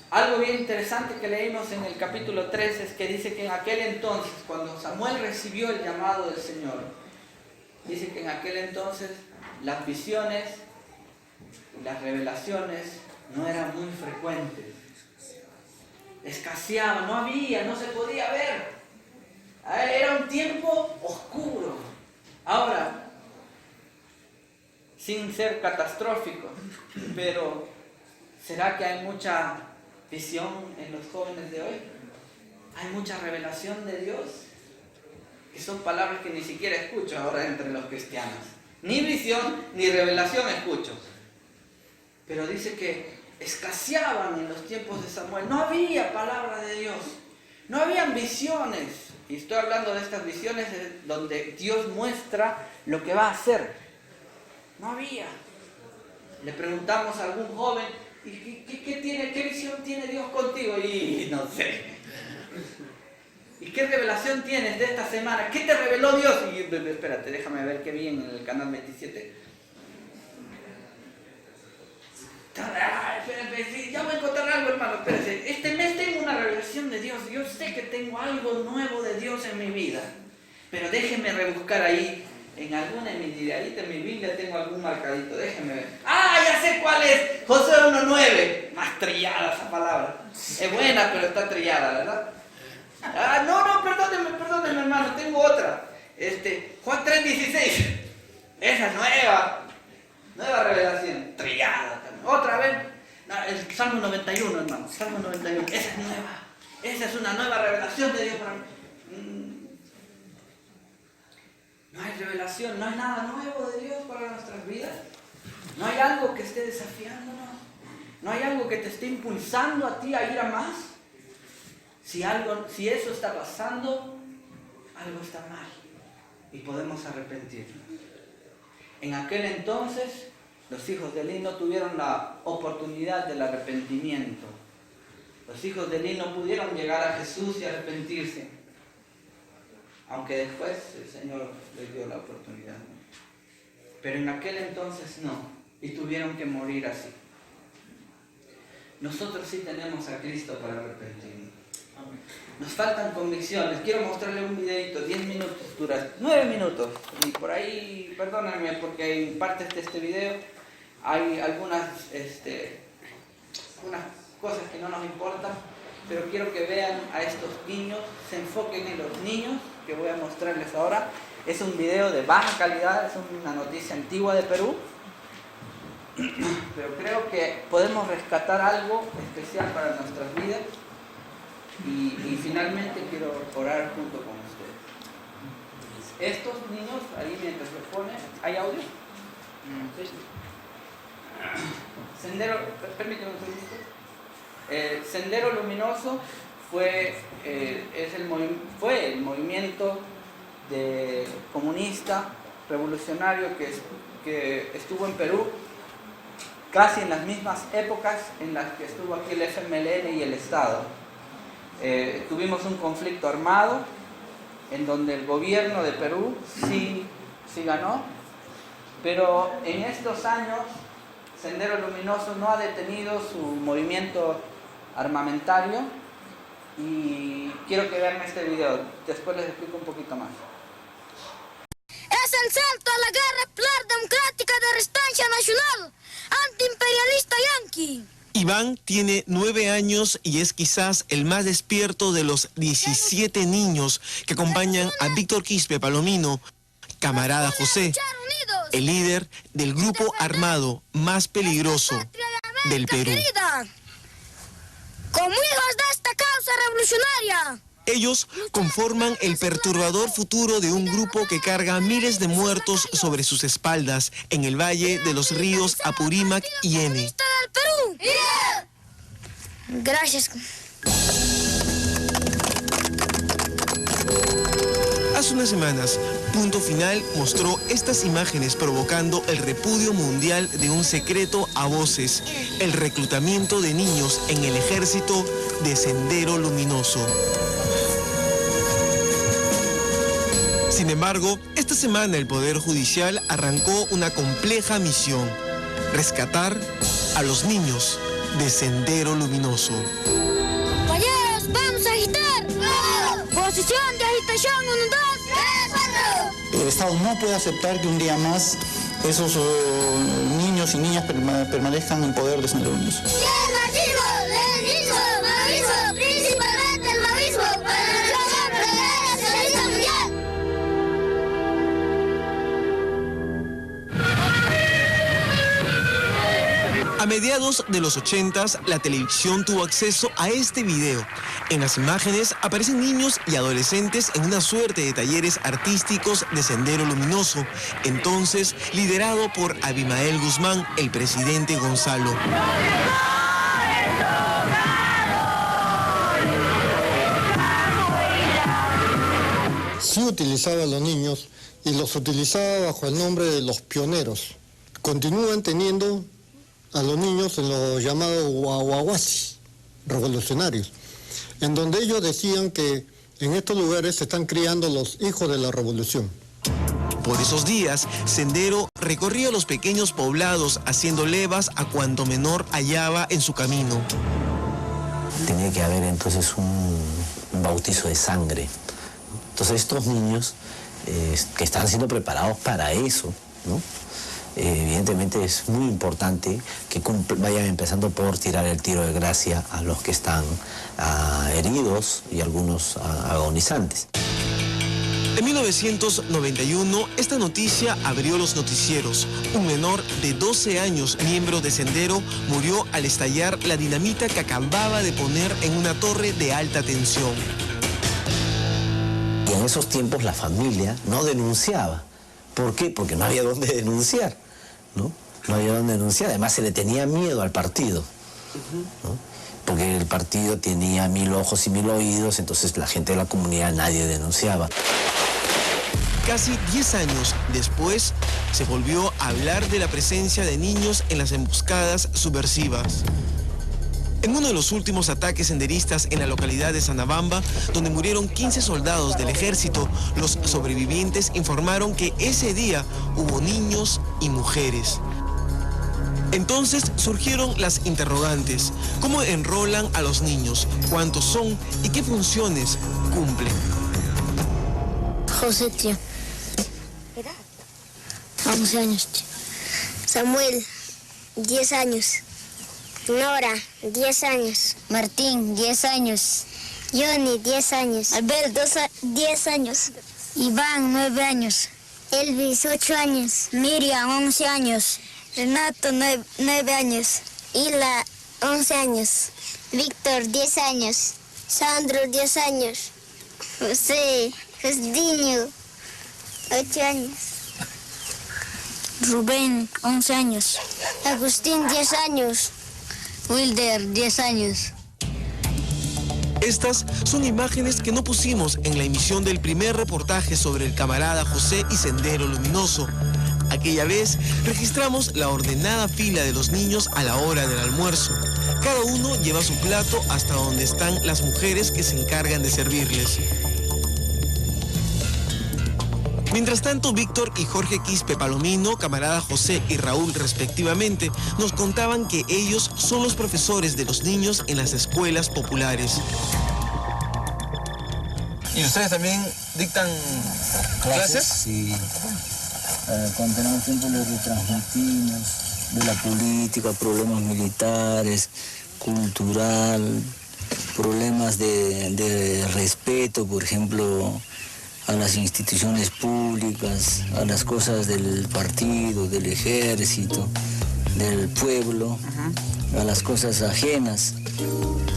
Algo bien interesante que leímos en el capítulo 3 es que dice que en aquel entonces, cuando Samuel recibió el llamado del Señor, dice que en aquel entonces las visiones y las revelaciones no eran muy frecuentes. Escaseaba, no había, no se podía ver. Era un tiempo oscuro. Ahora, sin ser catastrófico, pero ¿será que hay mucha visión en los jóvenes de hoy? Hay mucha revelación de Dios, que son palabras que ni siquiera escucho ahora entre los cristianos. Ni visión ni revelación escucho. Pero dice que escaseaban en los tiempos de Samuel. No había palabra de Dios. No habían visiones. Y estoy hablando de estas visiones donde Dios muestra lo que va a hacer. No había. Le preguntamos a algún joven, ¿y qué visión tiene Dios contigo? Y no sé. ¿Y qué revelación tienes de esta semana? ¿Qué te reveló Dios? Y espérate, déjame ver qué vi en el canal 27. Ya voy a contar algo, hermano. Espérate. Este mes tengo una revelación de Dios. Yo sé que tengo algo nuevo de Dios en mi vida. Pero déjenme rebuscar ahí. En alguna de mi Biblia tengo algún marcadito. Déjenme ver. Ya sé cuál es. Josué 1:9. Más trillada esa palabra. Es buena, pero está trillada, ¿verdad? No, perdóneme, hermano. Tengo otra. Juan 3:16. Esa es nueva. Nueva revelación. Trillada también. Otra vez. El Salmo 91, hermano. Salmo 91. Esa es nueva. Esa es una nueva revelación de Dios para mí. No hay revelación, no hay nada nuevo de Dios para nuestras vidas. No hay algo que esté desafiándonos. No hay algo que te esté impulsando a ti a ir a más. Si eso está pasando, algo está mal. Y podemos arrepentirnos. En aquel entonces, los hijos de Eli no tuvieron la oportunidad del arrepentimiento. Los hijos de Eli no pudieron llegar a Jesús y arrepentirse. Aunque después el Señor les dio la oportunidad. Pero en aquel entonces no. Y tuvieron que morir así. Nosotros sí tenemos a Cristo para arrepentirnos. Nos faltan convicciones. Quiero mostrarle un videito, 10 minutos, dura 9 minutos. Y por ahí, perdónenme, porque en partes de este video hay algunas unas cosas que no nos importan, pero quiero que vean a estos niños, se enfoquen en los niños que voy a mostrarles ahora. Es un video de baja calidad, es una noticia antigua de Perú, pero creo que podemos rescatar algo especial para nuestras vidas y finalmente quiero orar junto con ustedes. Estos niños, ahí mientras se pone, ¿hay audio? ¿Sí? Sendero, permíteme un segundo. Sendero Luminoso fue el movimiento comunista revolucionario que estuvo en Perú casi en las mismas épocas en las que estuvo aquí el FMLN y el Estado. Tuvimos un conflicto armado en donde el gobierno de Perú sí ganó, pero en estos años Sendero Luminoso no ha detenido su movimiento armamentario y quiero que vean este video, después les explico un poquito más. Es el salto a la guerra popular democrática de Resistencia Nacional, antiimperialista yanqui. Iván tiene 9 años y es quizás el más despierto de los 17 niños que acompañan a Víctor Quispe Palomino, camarada José, el líder del grupo armado más peligroso del Perú. Como hijos de esta causa revolucionaria. Ellos conforman el perturbador futuro de un grupo que carga miles de muertos sobre sus espaldas en el valle de los ríos Apurímac y Ene. Gracias. Hace unas semanas, Punto Final mostró estas imágenes provocando el repudio mundial de un secreto a voces, el reclutamiento de niños en el ejército de Sendero Luminoso. Sin embargo, esta semana el Poder Judicial arrancó una compleja misión: rescatar a los niños de Sendero Luminoso. Compañeros, vamos a agitar. Posición de agitación, 1, 2, 3, 4. El Estado no puede aceptar que un día más esos niños y niñas permanezcan en poder de Sendero Luminoso. El marxismo, leninismo, maoísmo, principalmente el maoísmo, para la revolución verdadera socialista mundial. A mediados de los 80s, la televisión tuvo acceso a este video. En las imágenes aparecen niños y adolescentes en una suerte de talleres artísticos de Sendero Luminoso, entonces liderado por Abimael Guzmán, el presidente Gonzalo. Sí utilizaba a los niños y los utilizaba bajo el nombre de los pioneros. Continúan teniendo a los niños en los llamados guaguaguasis revolucionarios, en donde ellos decían que en estos lugares se están criando los hijos de la revolución. Por esos días, Sendero recorría los pequeños poblados haciendo levas a cuanto menor hallaba en su camino. Tenía que haber entonces un bautizo de sangre. Entonces estos niños que están siendo preparados para eso, ¿no? Evidentemente es muy importante que vayan empezando por tirar el tiro de gracia a los que están heridos y algunos agonizantes. En 1991, esta noticia abrió los noticieros. Un menor de 12 años, miembro de Sendero, murió al estallar la dinamita que acababa de poner en una torre de alta tensión. Y en esos tiempos la familia no denunciaba. ¿Por qué? Porque no había dónde denunciar, ¿no? No había dónde denunciar. Además se le tenía miedo al partido, ¿no? Porque el partido tenía 1000 ojos y 1000 oídos, entonces la gente de la comunidad, nadie denunciaba. Casi 10 años después, se volvió a hablar de la presencia de niños en las emboscadas subversivas. En uno de los últimos ataques senderistas en la localidad de Sanabamba, donde murieron 15 soldados del ejército, los sobrevivientes informaron que ese día hubo niños y mujeres. Entonces surgieron las interrogantes: ¿cómo enrolan a los niños? ¿Cuántos son? ¿Y qué funciones cumplen? José, tío. ¿Edad? 11 años, tío. Samuel, 10 años. Nora, 10 años. Martín, 10 años. Johnny, 10 años. Alberto, 10 años. Iván, 9 años. Elvis, 8 años. Miriam, 11 años. Renato, 9 años. Hila, 11 años. Víctor, 10 años. Sandro, 10 años. José, Justinio, 8 años. Rubén, 11 años. Agustín, 10 años. Wilder, 10 años. Estas son imágenes que no pusimos en la emisión del primer reportaje sobre el camarada José y Sendero Luminoso. Aquella vez registramos la ordenada fila de los niños a la hora del almuerzo. Cada uno lleva su plato hasta donde están las mujeres que se encargan de servirles. Mientras tanto, Víctor y Jorge Quispe Palomino, camarada José y Raúl respectivamente, nos contaban que ellos son los profesores de los niños en las escuelas populares. ¿Y ustedes también dictan clases? Sí. Cuando tenemos tiempo le retransmitimos de la política, problemas militares, cultural, problemas de respeto, por ejemplo, a las instituciones públicas, a las cosas del partido, del ejército, del pueblo, a las cosas ajenas,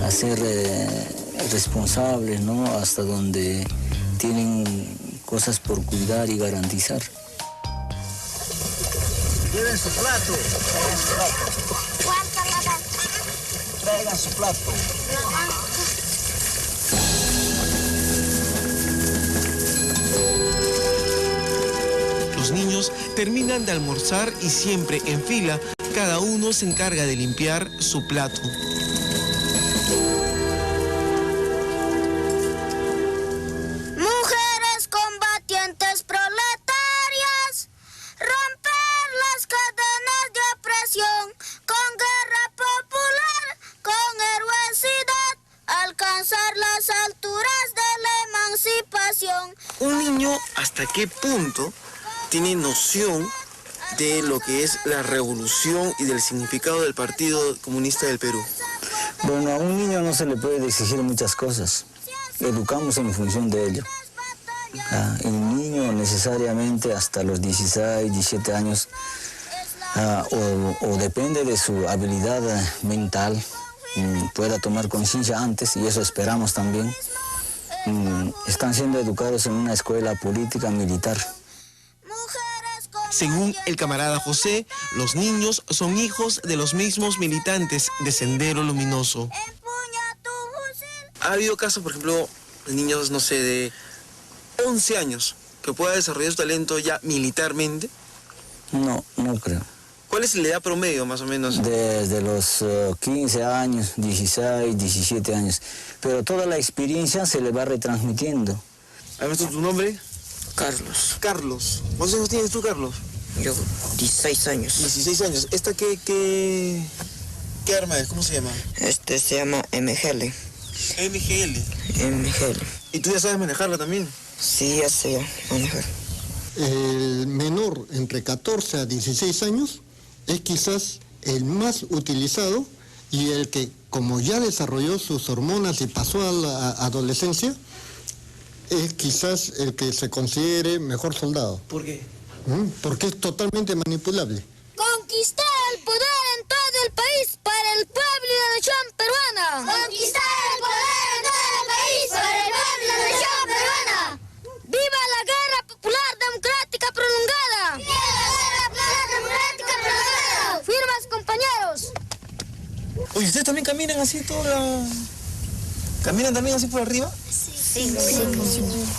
a ser responsables, ¿no? Hasta donde tienen cosas por cuidar y garantizar. Lleven su plato. Traigan su plato. Los niños terminan de almorzar y siempre en fila, cada uno se encarga de limpiar su plato. Mujeres combatientes proletarias, romper las cadenas de opresión, con guerra popular, con heroicidad, alcanzar las alturas de la emancipación. Un niño, ¿hasta qué punto tiene noción de lo que es la revolución y del significado del Partido Comunista del Perú? Bueno, a un niño no se le puede exigir muchas cosas. Educamos en función de ello. El niño necesariamente hasta los 16, 17 años, o depende de su habilidad mental, pueda tomar conciencia antes, y eso esperamos también. Están siendo educados en una escuela política militar. Según el camarada José, los niños son hijos de los mismos militantes de Sendero Luminoso. ¿Ha habido casos, por ejemplo, de niños, no sé, de 11 años que pueda desarrollar su talento ya militarmente? No, no creo. ¿Cuál es la edad promedio, más o menos? Desde los 15 años, 16, 17 años. Pero toda la experiencia se le va retransmitiendo. ¿Has visto tu nombre? Carlos. Carlos. ¿Cuántos años tienes tú, Carlos? Yo, 16 años. 16 años. ¿Esta qué arma es? ¿Cómo se llama? Este se llama MGL. MGL. ¿Y tú ya sabes manejarla también? Sí, ya sé manejar. El menor entre 14 a 16 años es quizás el más utilizado y el que, como ya desarrolló sus hormonas y pasó a la adolescencia, es quizás el que se considere mejor soldado. ¿Por qué? Porque es totalmente manipulable. Conquistar el poder en todo el país para el pueblo y la nación peruana. Conquistar el poder en todo el país para el pueblo y la nación peruana. ¡Viva la guerra popular democrática prolongada! ¡Viva la guerra popular democrática prolongada! ¡Firmas, compañeros! Oye, ¿ustedes también caminan así ¿Caminan también así por arriba? Sí.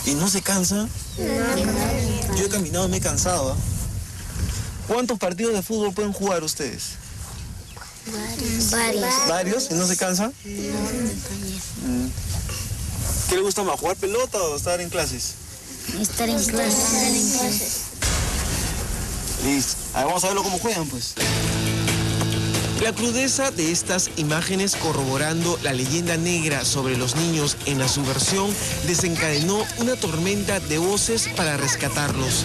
¿Y no se cansan? Yo he caminado, me he cansado. ¿Cuántos partidos de fútbol pueden jugar ustedes? Varios. ¿Varios? ¿Y no se cansan? ¿Qué les gusta más, jugar pelota o estar en clases? Estar en clases. Listo. A ver, vamos a verlo cómo juegan, pues. La crudeza de estas imágenes corroborando la leyenda negra sobre los niños en la subversión desencadenó una tormenta de voces para rescatarlos.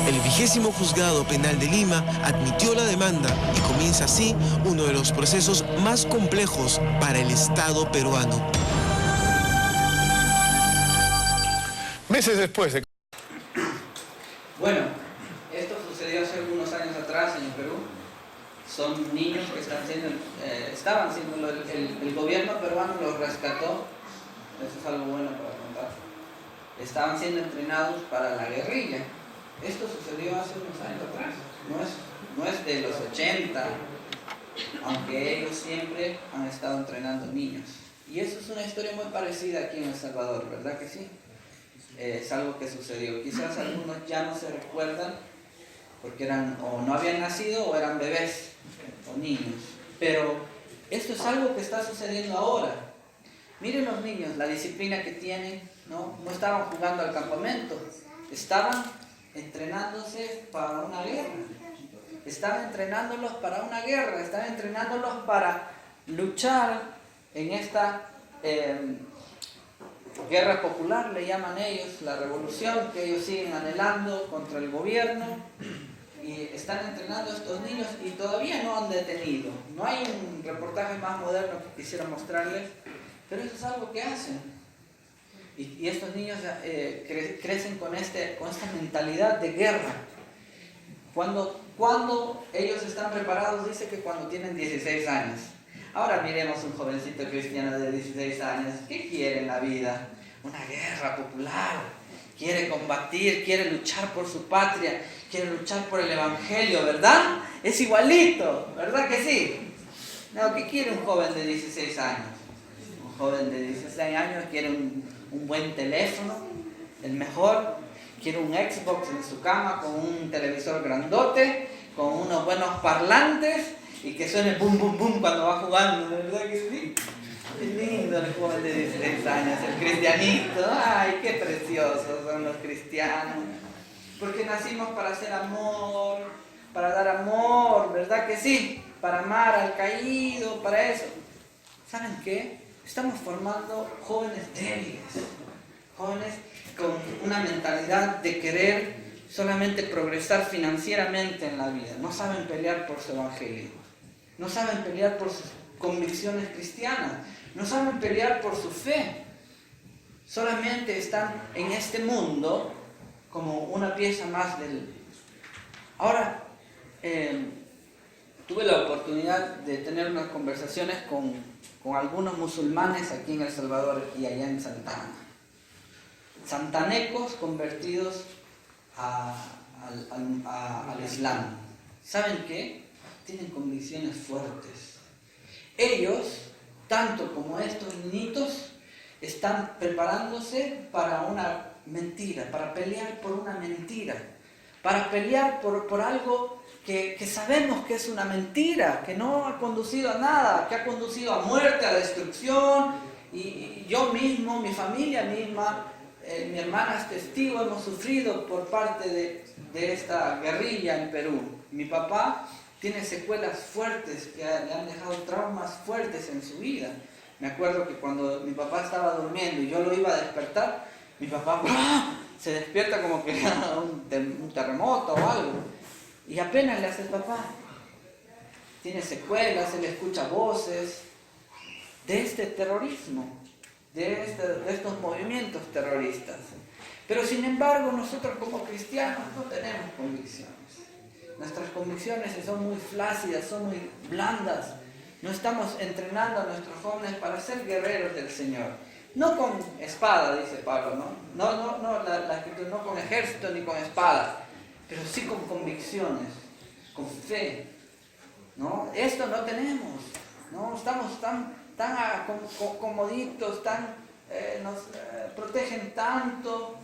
El 20º Juzgado Penal de Lima admitió la demanda y comienza así uno de los procesos más complejos para el Estado peruano. Meses después de... Bueno, esto sucedió hace algunos años atrás en el Perú. Son niños que estaban siendo, el gobierno peruano los rescató. Eso es algo bueno para contar. Estaban siendo entrenados para la guerrilla. Esto sucedió hace unos años atrás. No es de los 80, aunque ellos siempre han estado entrenando niños. Y eso es una historia muy parecida aquí en El Salvador, ¿verdad que sí? Es algo que sucedió. Quizás algunos ya no se recuerdan porque eran o no habían nacido o eran bebés o niños. Pero esto es algo que está sucediendo ahora. Miren los niños, la disciplina que tienen, ¿no? No estaban jugando al campamento, estaban entrenándose para una guerra. Estaban entrenándolos para una guerra, estaban entrenándolos para luchar en esta guerra popular, le llaman ellos, la revolución que ellos siguen anhelando contra el gobierno. Y están entrenando a estos niños y todavía no han detenido. No hay un reportaje más moderno que quisiera mostrarles, pero eso es algo que hacen. Y estos niños crecen con esta mentalidad de guerra. Cuando ellos están preparados, dice que cuando tienen 16 años. Ahora miremos un jovencito cristiano de 16 años. ¿Qué quiere en la vida? Una guerra popular. Quiere combatir, quiere luchar por su patria, quiere luchar por el evangelio, ¿verdad? Es igualito, ¿verdad que sí? No, ¿qué quiere un joven de 16 años? Un joven de 16 años quiere un buen teléfono, el mejor, quiere un Xbox en su cama con un televisor grandote, con unos buenos parlantes y que suene bum bum bum cuando va jugando, ¿verdad que sí? Es lindo el joven de 16 años, el cristianito. Ay, qué preciosos son los cristianos. Porque nacimos para hacer amor, para dar amor, ¿verdad que sí? Para amar al caído, para eso. ¿Saben qué? Estamos formando jóvenes débiles, jóvenes con una mentalidad de querer solamente progresar financieramente en la vida. No saben pelear por su evangelio, no saben pelear por sus convicciones cristianas, no saben pelear por su fe. Solamente están en este mundo como una pieza más del... Ahora, tuve la oportunidad de tener unas conversaciones con algunos musulmanes aquí en El Salvador y allá en Santa Ana. Santanecos convertidos al Islam. ¿Saben qué? Tienen convicciones fuertes. Ellos, tanto como estos niñitos, están preparándose para una mentira, para pelear por una mentira, para pelear por algo que sabemos que es una mentira, que no ha conducido a nada, que ha conducido a muerte, a destrucción. Y yo mismo, mi familia misma, mi hermana es testigo, hemos sufrido por parte de esta guerrilla en Perú. Mi papá tiene secuelas fuertes que le han dejado traumas fuertes en su vida. Me acuerdo que cuando mi papá estaba durmiendo y yo lo iba a despertar, mi papá se despierta como que era un terremoto o algo. Y apenas le hace el papá. Tiene secuelas, él escucha voces de este terrorismo, de estos movimientos terroristas. Pero sin embargo, nosotros como cristianos no tenemos convicciones. Nuestras convicciones son muy flácidas, son muy blandas. No estamos entrenando a nuestros jóvenes para ser guerreros del Señor. No con espada, dice Pablo, ¿no? No, la escritura, no con ejército ni con espada, pero sí con convicciones, con fe, ¿no? Esto no tenemos, ¿no? Estamos tan comoditos, nos protegen tanto.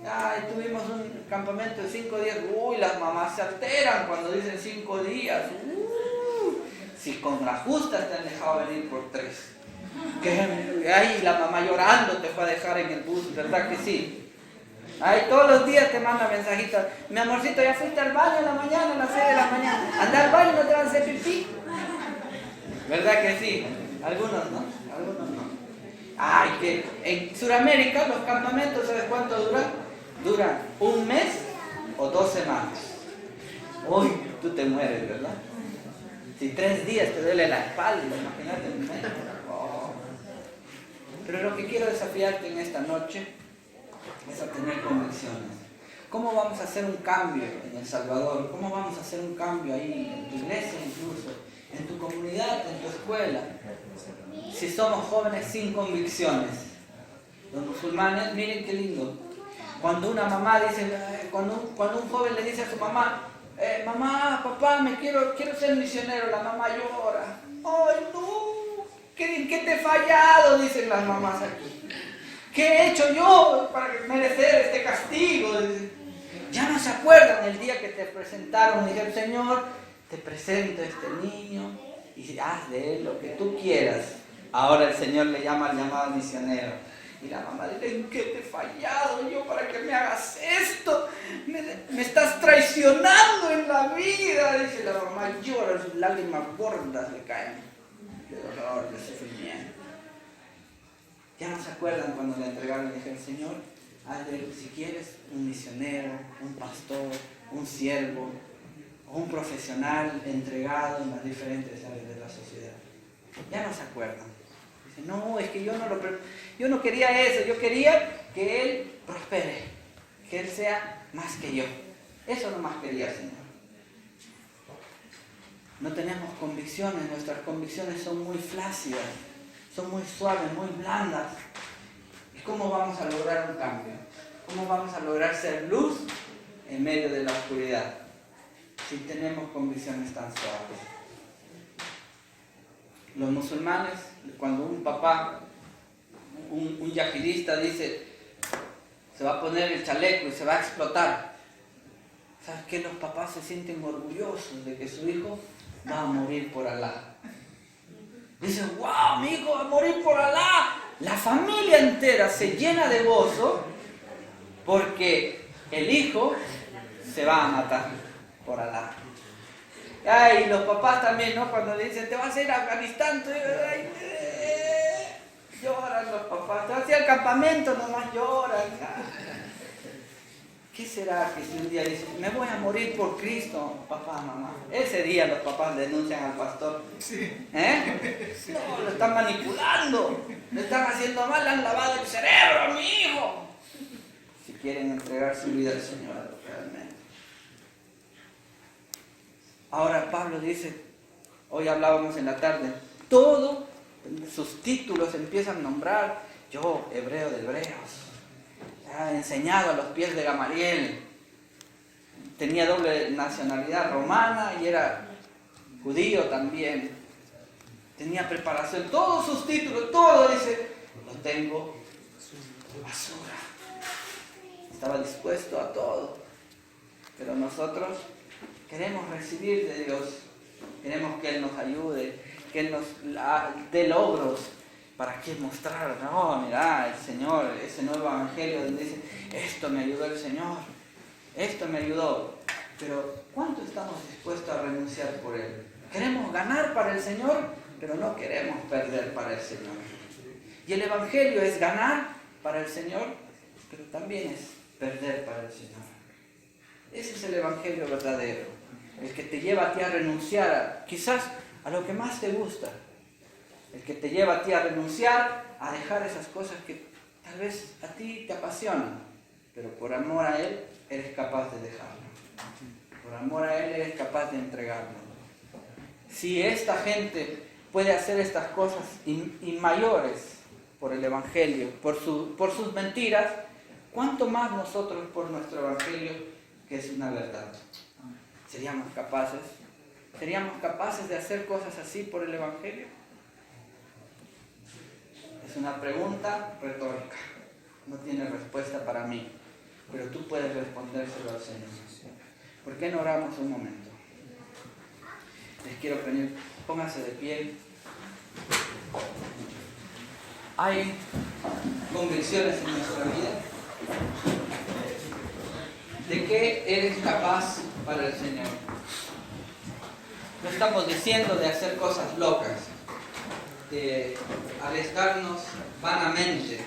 Ay, tuvimos un campamento de 5 días, uy, las mamás se alteran cuando dicen 5 días. Si con las justas te han dejado venir por 3. Ay, la mamá llorando te fue a dejar en el bus, ¿verdad que sí? Ay, todos los días te manda mensajitos. Mi amorcito, ¿ya fuiste al baño en la mañana, a las 6 de la mañana? Anda al baño, no te van a hacer pipí. ¿Verdad que sí? Algunos no, algunos no. Ay, que en Sudamérica los campamentos, ¿sabes cuánto duran? Duran un mes o 2 semanas. Uy, tú te mueres, ¿verdad? Si 3 días te duele la espalda, imagínate un mes. Oh. Pero lo que quiero desafiarte en esta noche es a tener convicciones. ¿Cómo vamos a hacer un cambio en El Salvador? ¿Cómo vamos a hacer un cambio ahí en tu iglesia incluso? En tu comunidad, en tu escuela. Si somos jóvenes sin convicciones. Los musulmanes, miren qué lindo. Cuando una mamá dice, cuando un joven le dice a su mamá, mamá, papá, quiero ser misionero, la mamá llora. ¡Ay, no! ¿Qué te he fallado? Dicen las mamás aquí. ¿Qué he hecho yo para merecer este castigo? Ya no se acuerdan el día que te presentaron y dijeron, Señor, te presento a este niño y haz de él lo que tú quieras. Ahora el Señor le llama al llamado misionero. Y la mamá dice, ¿en qué te he fallado yo para que me hagas esto? Me estás traicionando en la vida. Dice la mamá, llora, sus lágrimas gordas le caen de dolor, de sufrimiento. Ya no se acuerdan cuando le entregaron y dijeron, Señor, hazle, si quieres, un misionero, un pastor, un siervo, o un profesional entregado en las diferentes áreas de la sociedad. Ya no se acuerdan. Dicen, no, es que yo no quería eso, yo quería que él prospere, que él sea más que yo. Eso nomás quería, Señor. No tenemos convicciones, nuestras convicciones son muy flácidas, son muy suaves, muy blandas. ¿Y cómo vamos a lograr un cambio? ¿Cómo vamos a lograr ser luz en medio de la oscuridad si tenemos convicciones tan suaves? Los musulmanes, cuando un papá, un yihadista dice, se va a poner el chaleco y se va a explotar, ¿sabes qué? Los papás se sienten orgullosos de que su hijo va a morir por Alá. Dicen, wow, mi hijo va a morir por Alá. La familia entera se llena de gozo porque el hijo se va a matar por Alá. Ay, los papás también, ¿no? Cuando le dicen, te vas a ir a Afganistán, lloran los papás. Te vas a ir al campamento, nomás lloran. ¿Qué será que si un día dicen, me voy a morir por Cristo, papá, mamá? Ese día los papás denuncian al pastor. Sí. No, lo están manipulando, le están haciendo mal, le han lavado el cerebro a mi hijo. Si quieren entregar su vida al Señor, realmente. Ahora Pablo dice, hoy hablábamos en la tarde, todo, sus títulos empiezan a nombrar, yo, hebreo de hebreos. Enseñado a los pies de Gamaliel, tenía doble nacionalidad romana y era judío también, tenía preparación, todos sus títulos, todo dice, lo tengo basura, estaba dispuesto a todo, pero nosotros queremos recibir de Dios, queremos que Él nos ayude, que Él nos dé logros. ¿Para qué mostrar? No, mira, el Señor, ese nuevo evangelio donde dice, esto me ayudó el Señor, esto me ayudó. Pero ¿cuánto estamos dispuestos a renunciar por Él? Queremos ganar para el Señor, pero no queremos perder para el Señor. Y el evangelio es ganar para el Señor, pero también es perder para el Señor. Ese es el evangelio verdadero, el que te lleva a ti a renunciar quizás a lo que más te gusta. El que te lleva a ti a renunciar, a dejar esas cosas que tal vez a ti te apasionan, pero por amor a Él eres capaz de dejarlo. Por amor a Él eres capaz de entregarlo. Si esta gente puede hacer estas cosas y mayores por el Evangelio, por sus mentiras, ¿cuánto más nosotros por nuestro Evangelio, que es una verdad? ¿Seríamos capaces? ¿Seríamos capaces de hacer cosas así por el Evangelio? Es una pregunta retórica, no tiene respuesta para mí, pero tú puedes respondérselo al Señor. ¿Por qué no oramos un momento? Les quiero pedir, pónganse de pie. Hay convicciones en nuestra vida de que eres capaz para el Señor. No estamos diciendo de hacer cosas locas, de arriesgarnos vanamente,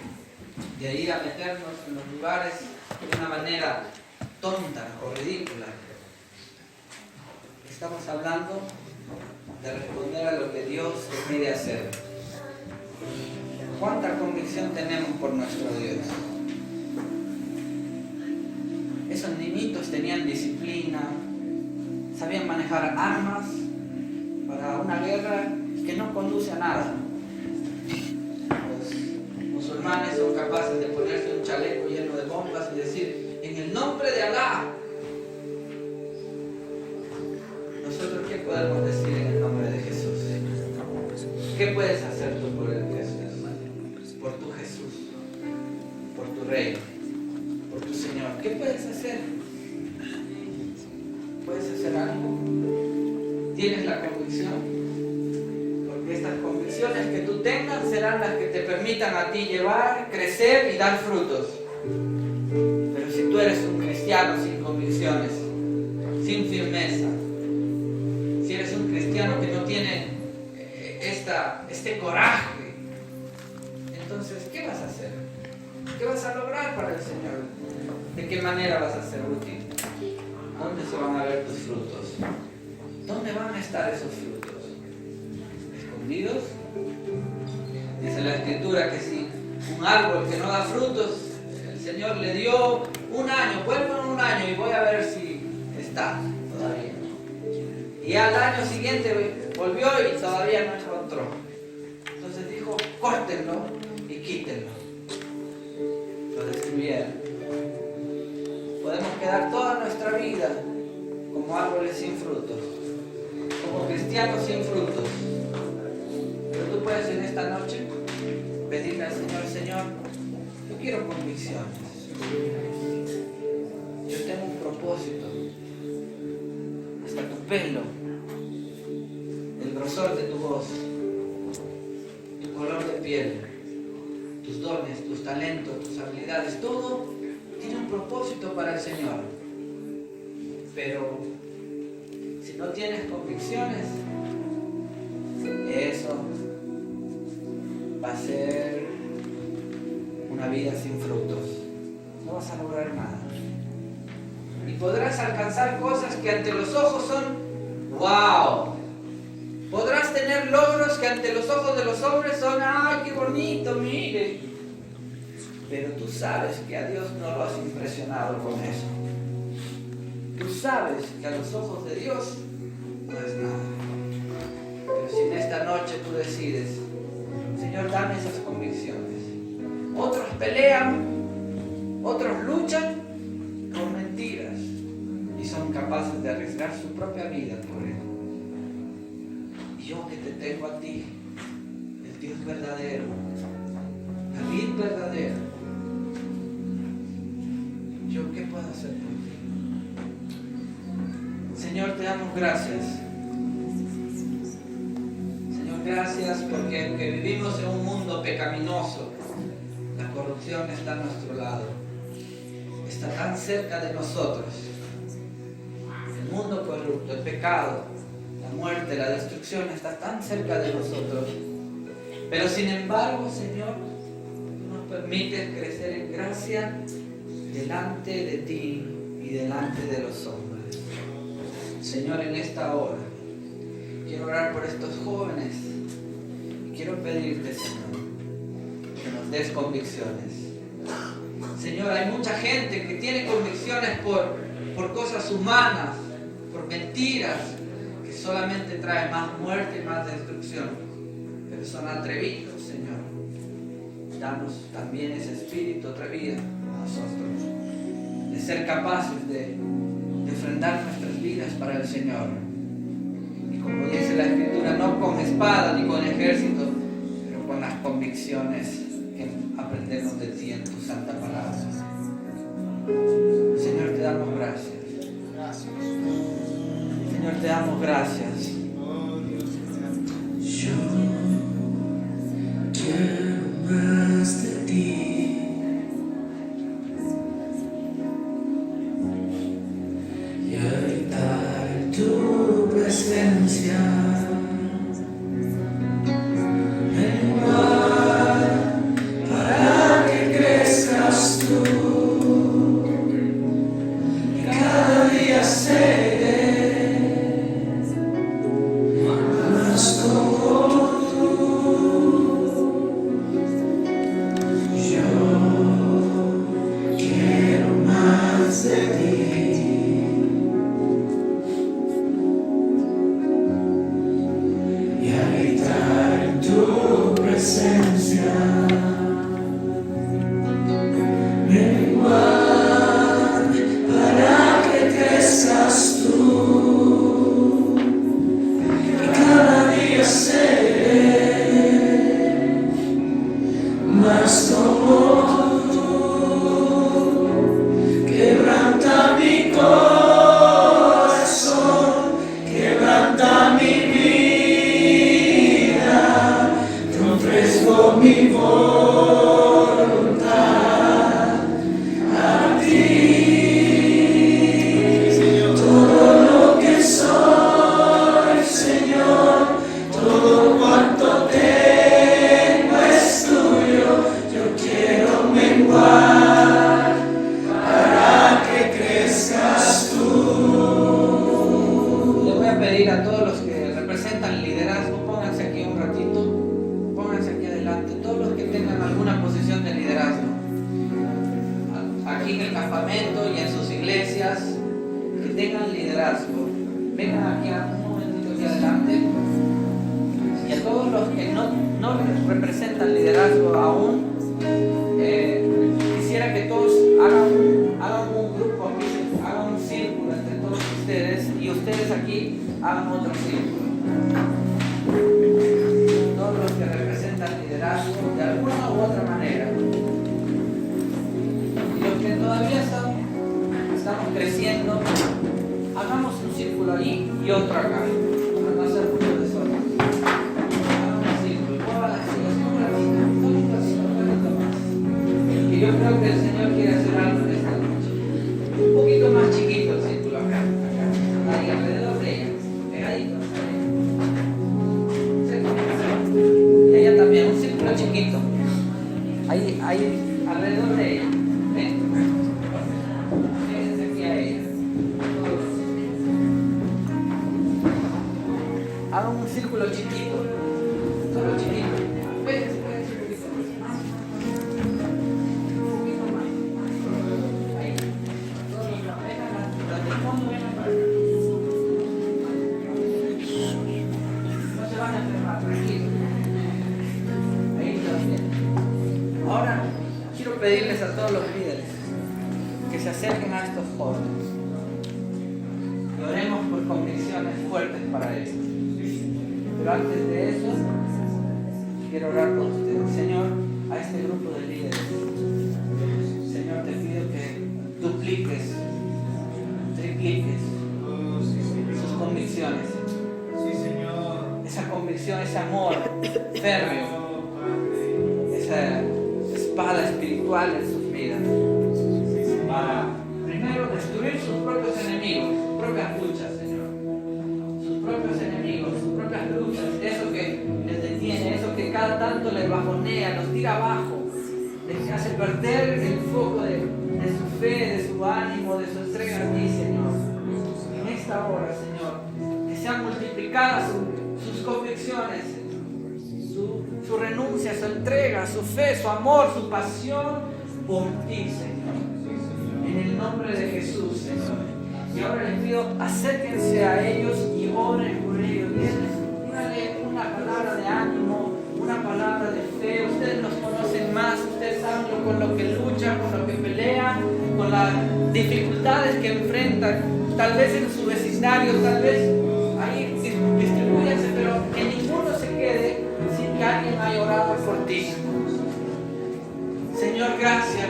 de ir a meternos en los lugares de una manera tonta o ridícula. Estamos hablando de responder a lo que Dios te pide hacer. ¿Cuánta convicción tenemos por nuestro Dios? Esos niñitos tenían disciplina, sabían manejar armas para una guerra que no conduce a nada. Los musulmanes son capaces de ponerse un chaleco lleno de bombas y decir, en el nombre de Alá. ¿Nosotros qué podemos decir en el nombre de Jesús? ¿Qué puedes hacer tú por el Jesús? Por tu Jesús, por tu Rey, por tu Señor. ¿Qué puedes hacer? ¿Puedes hacer algo? ¿Tienes la convicción? Porque estas convicciones que tú tengas serán las que te permitan a ti llevar, crecer y dar frutos. Pero si tú eres un cristiano sin convicciones, sin firmeza, si eres un cristiano que no tiene este coraje, entonces, ¿qué vas a hacer? ¿Qué vas a lograr para el Señor? ¿De qué manera vas a ser útil? ¿Dónde se van a ver tus frutos? ¿Dónde van a estar esos frutos? ¿Escondidos? Dice la Escritura que si un árbol que no da frutos, el Señor le dio un año, vuelvo en un año y voy a ver si está todavía. Y al año siguiente volvió y todavía no encontró. Entonces dijo, córtenlo y quítenlo. Lo destruyeron. Podemos quedar toda nuestra vida como árboles sin frutos, como cristianos sin frutos. Pero tú puedes en esta noche pedirle al Señor, Señor, yo quiero convicciones. Yo tengo un propósito. Hasta tu pelo, el grosor de tu voz, tu color de piel, tus dones, tus talentos, tus habilidades, todo tiene un propósito para el Señor. Pero si no tienes convicciones, eso va a ser una vida sin frutos. No vas a lograr nada. Y podrás alcanzar cosas que ante los ojos son ¡wow! Podrás tener logros que ante los ojos de los hombres son ¡ay, qué bonito, mire! Pero tú sabes que a Dios no lo has impresionado con eso. Tú sabes que a los ojos de Dios no es nada. Pero si en esta noche tú decides, Señor, dame esas convicciones. Otros pelean, otros luchan con mentiras y son capaces de arriesgar su propia vida por él. Y yo que te tengo a ti, el Dios verdadero, la vid verdadera, ¿yo qué puedo hacer por ti? Señor, te damos gracias. Señor, gracias porque aunque vivimos en un mundo pecaminoso, la corrupción está a nuestro lado. Está tan cerca de nosotros. El mundo corrupto, el pecado, la muerte, la destrucción está tan cerca de nosotros. Pero sin embargo, Señor, tú nos permites crecer en gracia delante de ti y delante de los hombres. Señor, en esta hora quiero orar por estos jóvenes y quiero pedirte, Señor, que nos des convicciones. Señor, hay mucha gente que tiene convicciones por cosas humanas, por mentiras, que solamente traen más muerte y más destrucción. Pero son atrevidos, Señor. Danos también ese espíritu atrevido a nosotros, de ser capaces de ofrendar nuestras vidas para el Señor. Y como dice la Escritura, no con espada ni con ejército, pero con las convicciones que aprendemos de ti en tu santa palabra. Señor, te damos gracias. Señor, te damos gracias. Yo quiero más de ti. Y habitar tu presencia. Para que crezcas tú, Pedirles a todos los líderes que se acerquen a estos jóvenes y oremos por convicciones fuertes para ellos. Pero antes de eso, quiero orar con ustedes. Señor, a este grupo de líderes, Señor, te pido que dupliques, tripliques sus convicciones. Esa convicción, ese amor férreo, esa espada espiritual en sus vidas, para primero destruir sus propios enemigos, sus propias luchas, Señor, sus propios enemigos, sus propias luchas, eso que les detiene, eso que cada tanto les bajonea, los tira abajo, les hace perder el foco de su fe, de su ánimo, de su entrega a ti, Señor. En esta hora, Señor, que sean multiplicadas sus convicciones, su renuncia, su entrega, su fe, su amor, su pasión por ti, Señor. En el nombre de Jesús, Señor. Y ahora les pido, acérquense a ellos y oren por ellos. Díganle una palabra de ánimo, una palabra de fe. Ustedes los conocen más, ustedes saben con lo que luchan, con lo que pelean, con las dificultades que enfrentan, tal vez en su vecindario, tal vez ahí distribúyanse, pero que ninguno se quede sin que alguien haya orado por ti. Señor, gracias.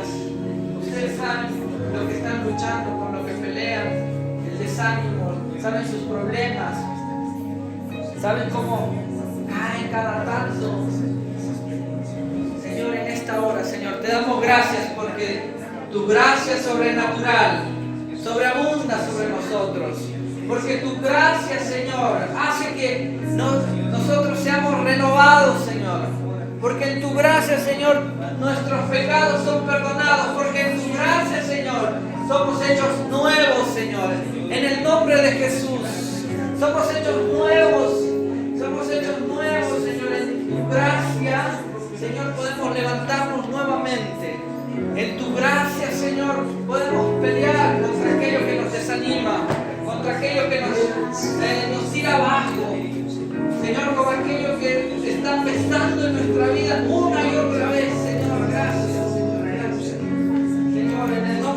Ustedes saben lo que están luchando, con lo que pelean, el desánimo, saben sus problemas, saben cómo caen cada tanto. Señor, en esta hora, Señor, te damos gracias porque tu gracia sobrenatural sobreabunda sobre nosotros. Porque tu gracia, Señor, hace que nosotros seamos renovados, Señor. Porque en tu gracia, Señor, nuestros pecados son perdonados. Porque en tu gracia, Señor, somos hechos nuevos, Señor. En el nombre de Jesús. Somos hechos nuevos. Somos hechos nuevos, Señor. En tu gracia, Señor, podemos levantarnos nuevamente. En tu gracia, Señor, podemos pelear contra aquello que nos desanima, contra aquello que nos tira abajo, Señor, con aquello que está empezando en nuestra vida una y otra vez, Señor, gracias, Señor, gracias.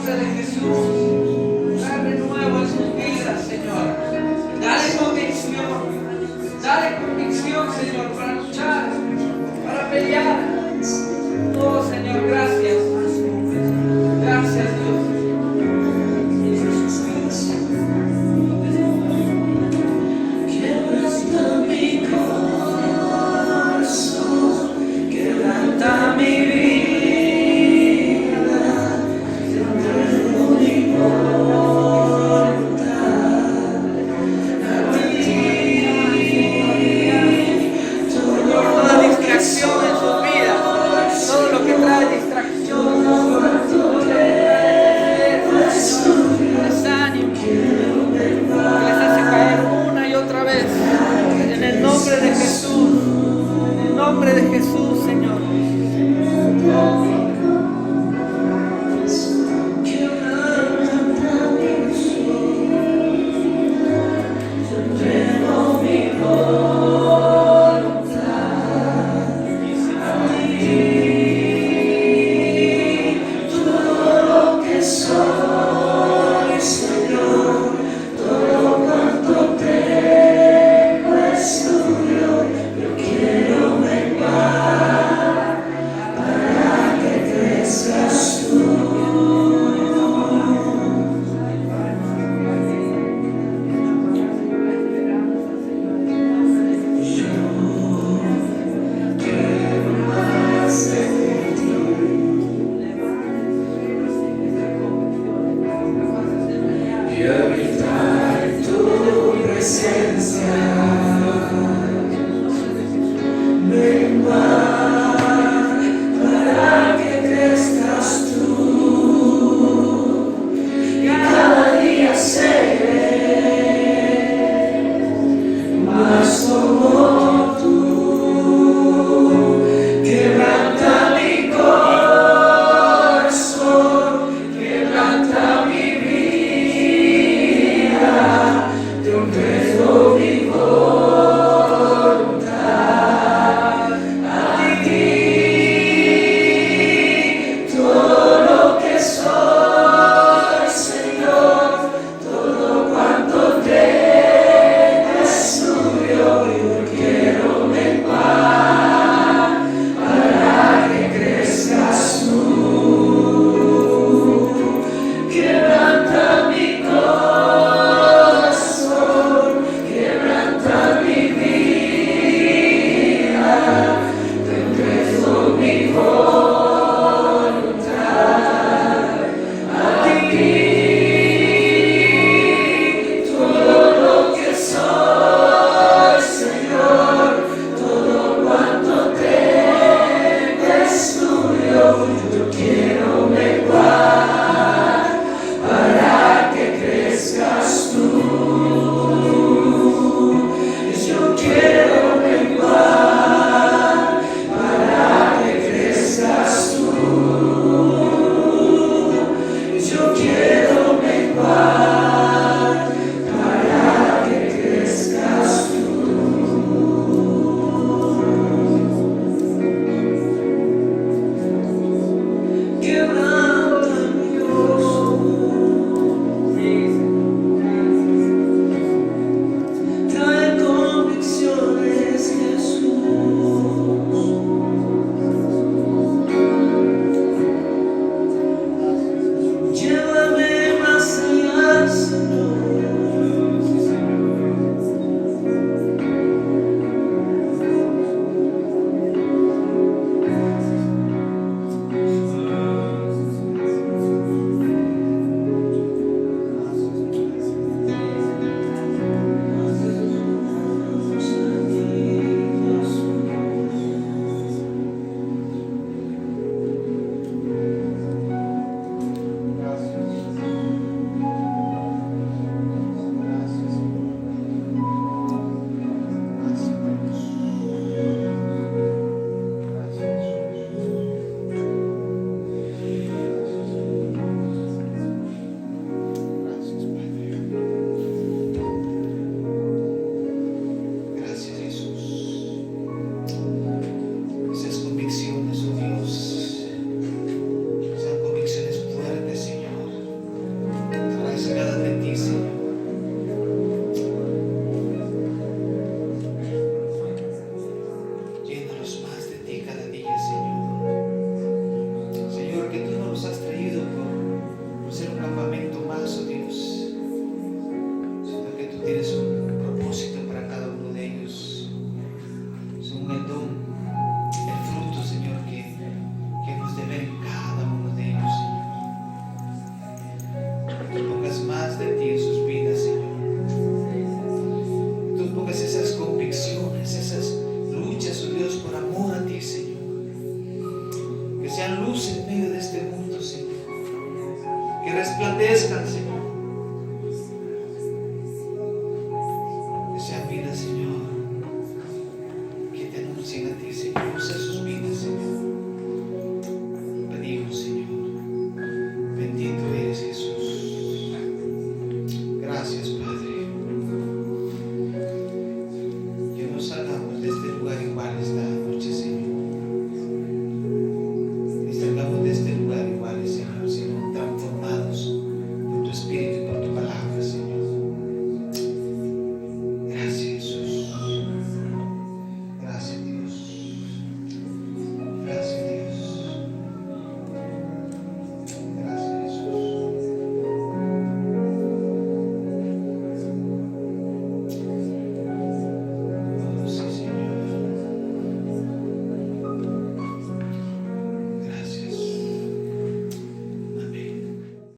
nombre de Jesús, trae renuevo en sus vidas, Señor. Dale convicción, Señor, para luchar, para pelear. Oh, Señor, gracias. Gracias, Dios. Quebranta mi vida, entrego mi voluntad a ti. Toda distracción en sus vidas, todo lo que trae distracción, desánimo, que les hace caer una y otra vez. En el nombre de Jesús, en el nombre de Jesús, Señor. de ti en sus vidas, Señor. Tú pongas esas convicciones, esas luchas, oh Dios, por amor a ti, Señor. Que sean luz en medio de este mundo, Señor. Que resplandezcan, Señor.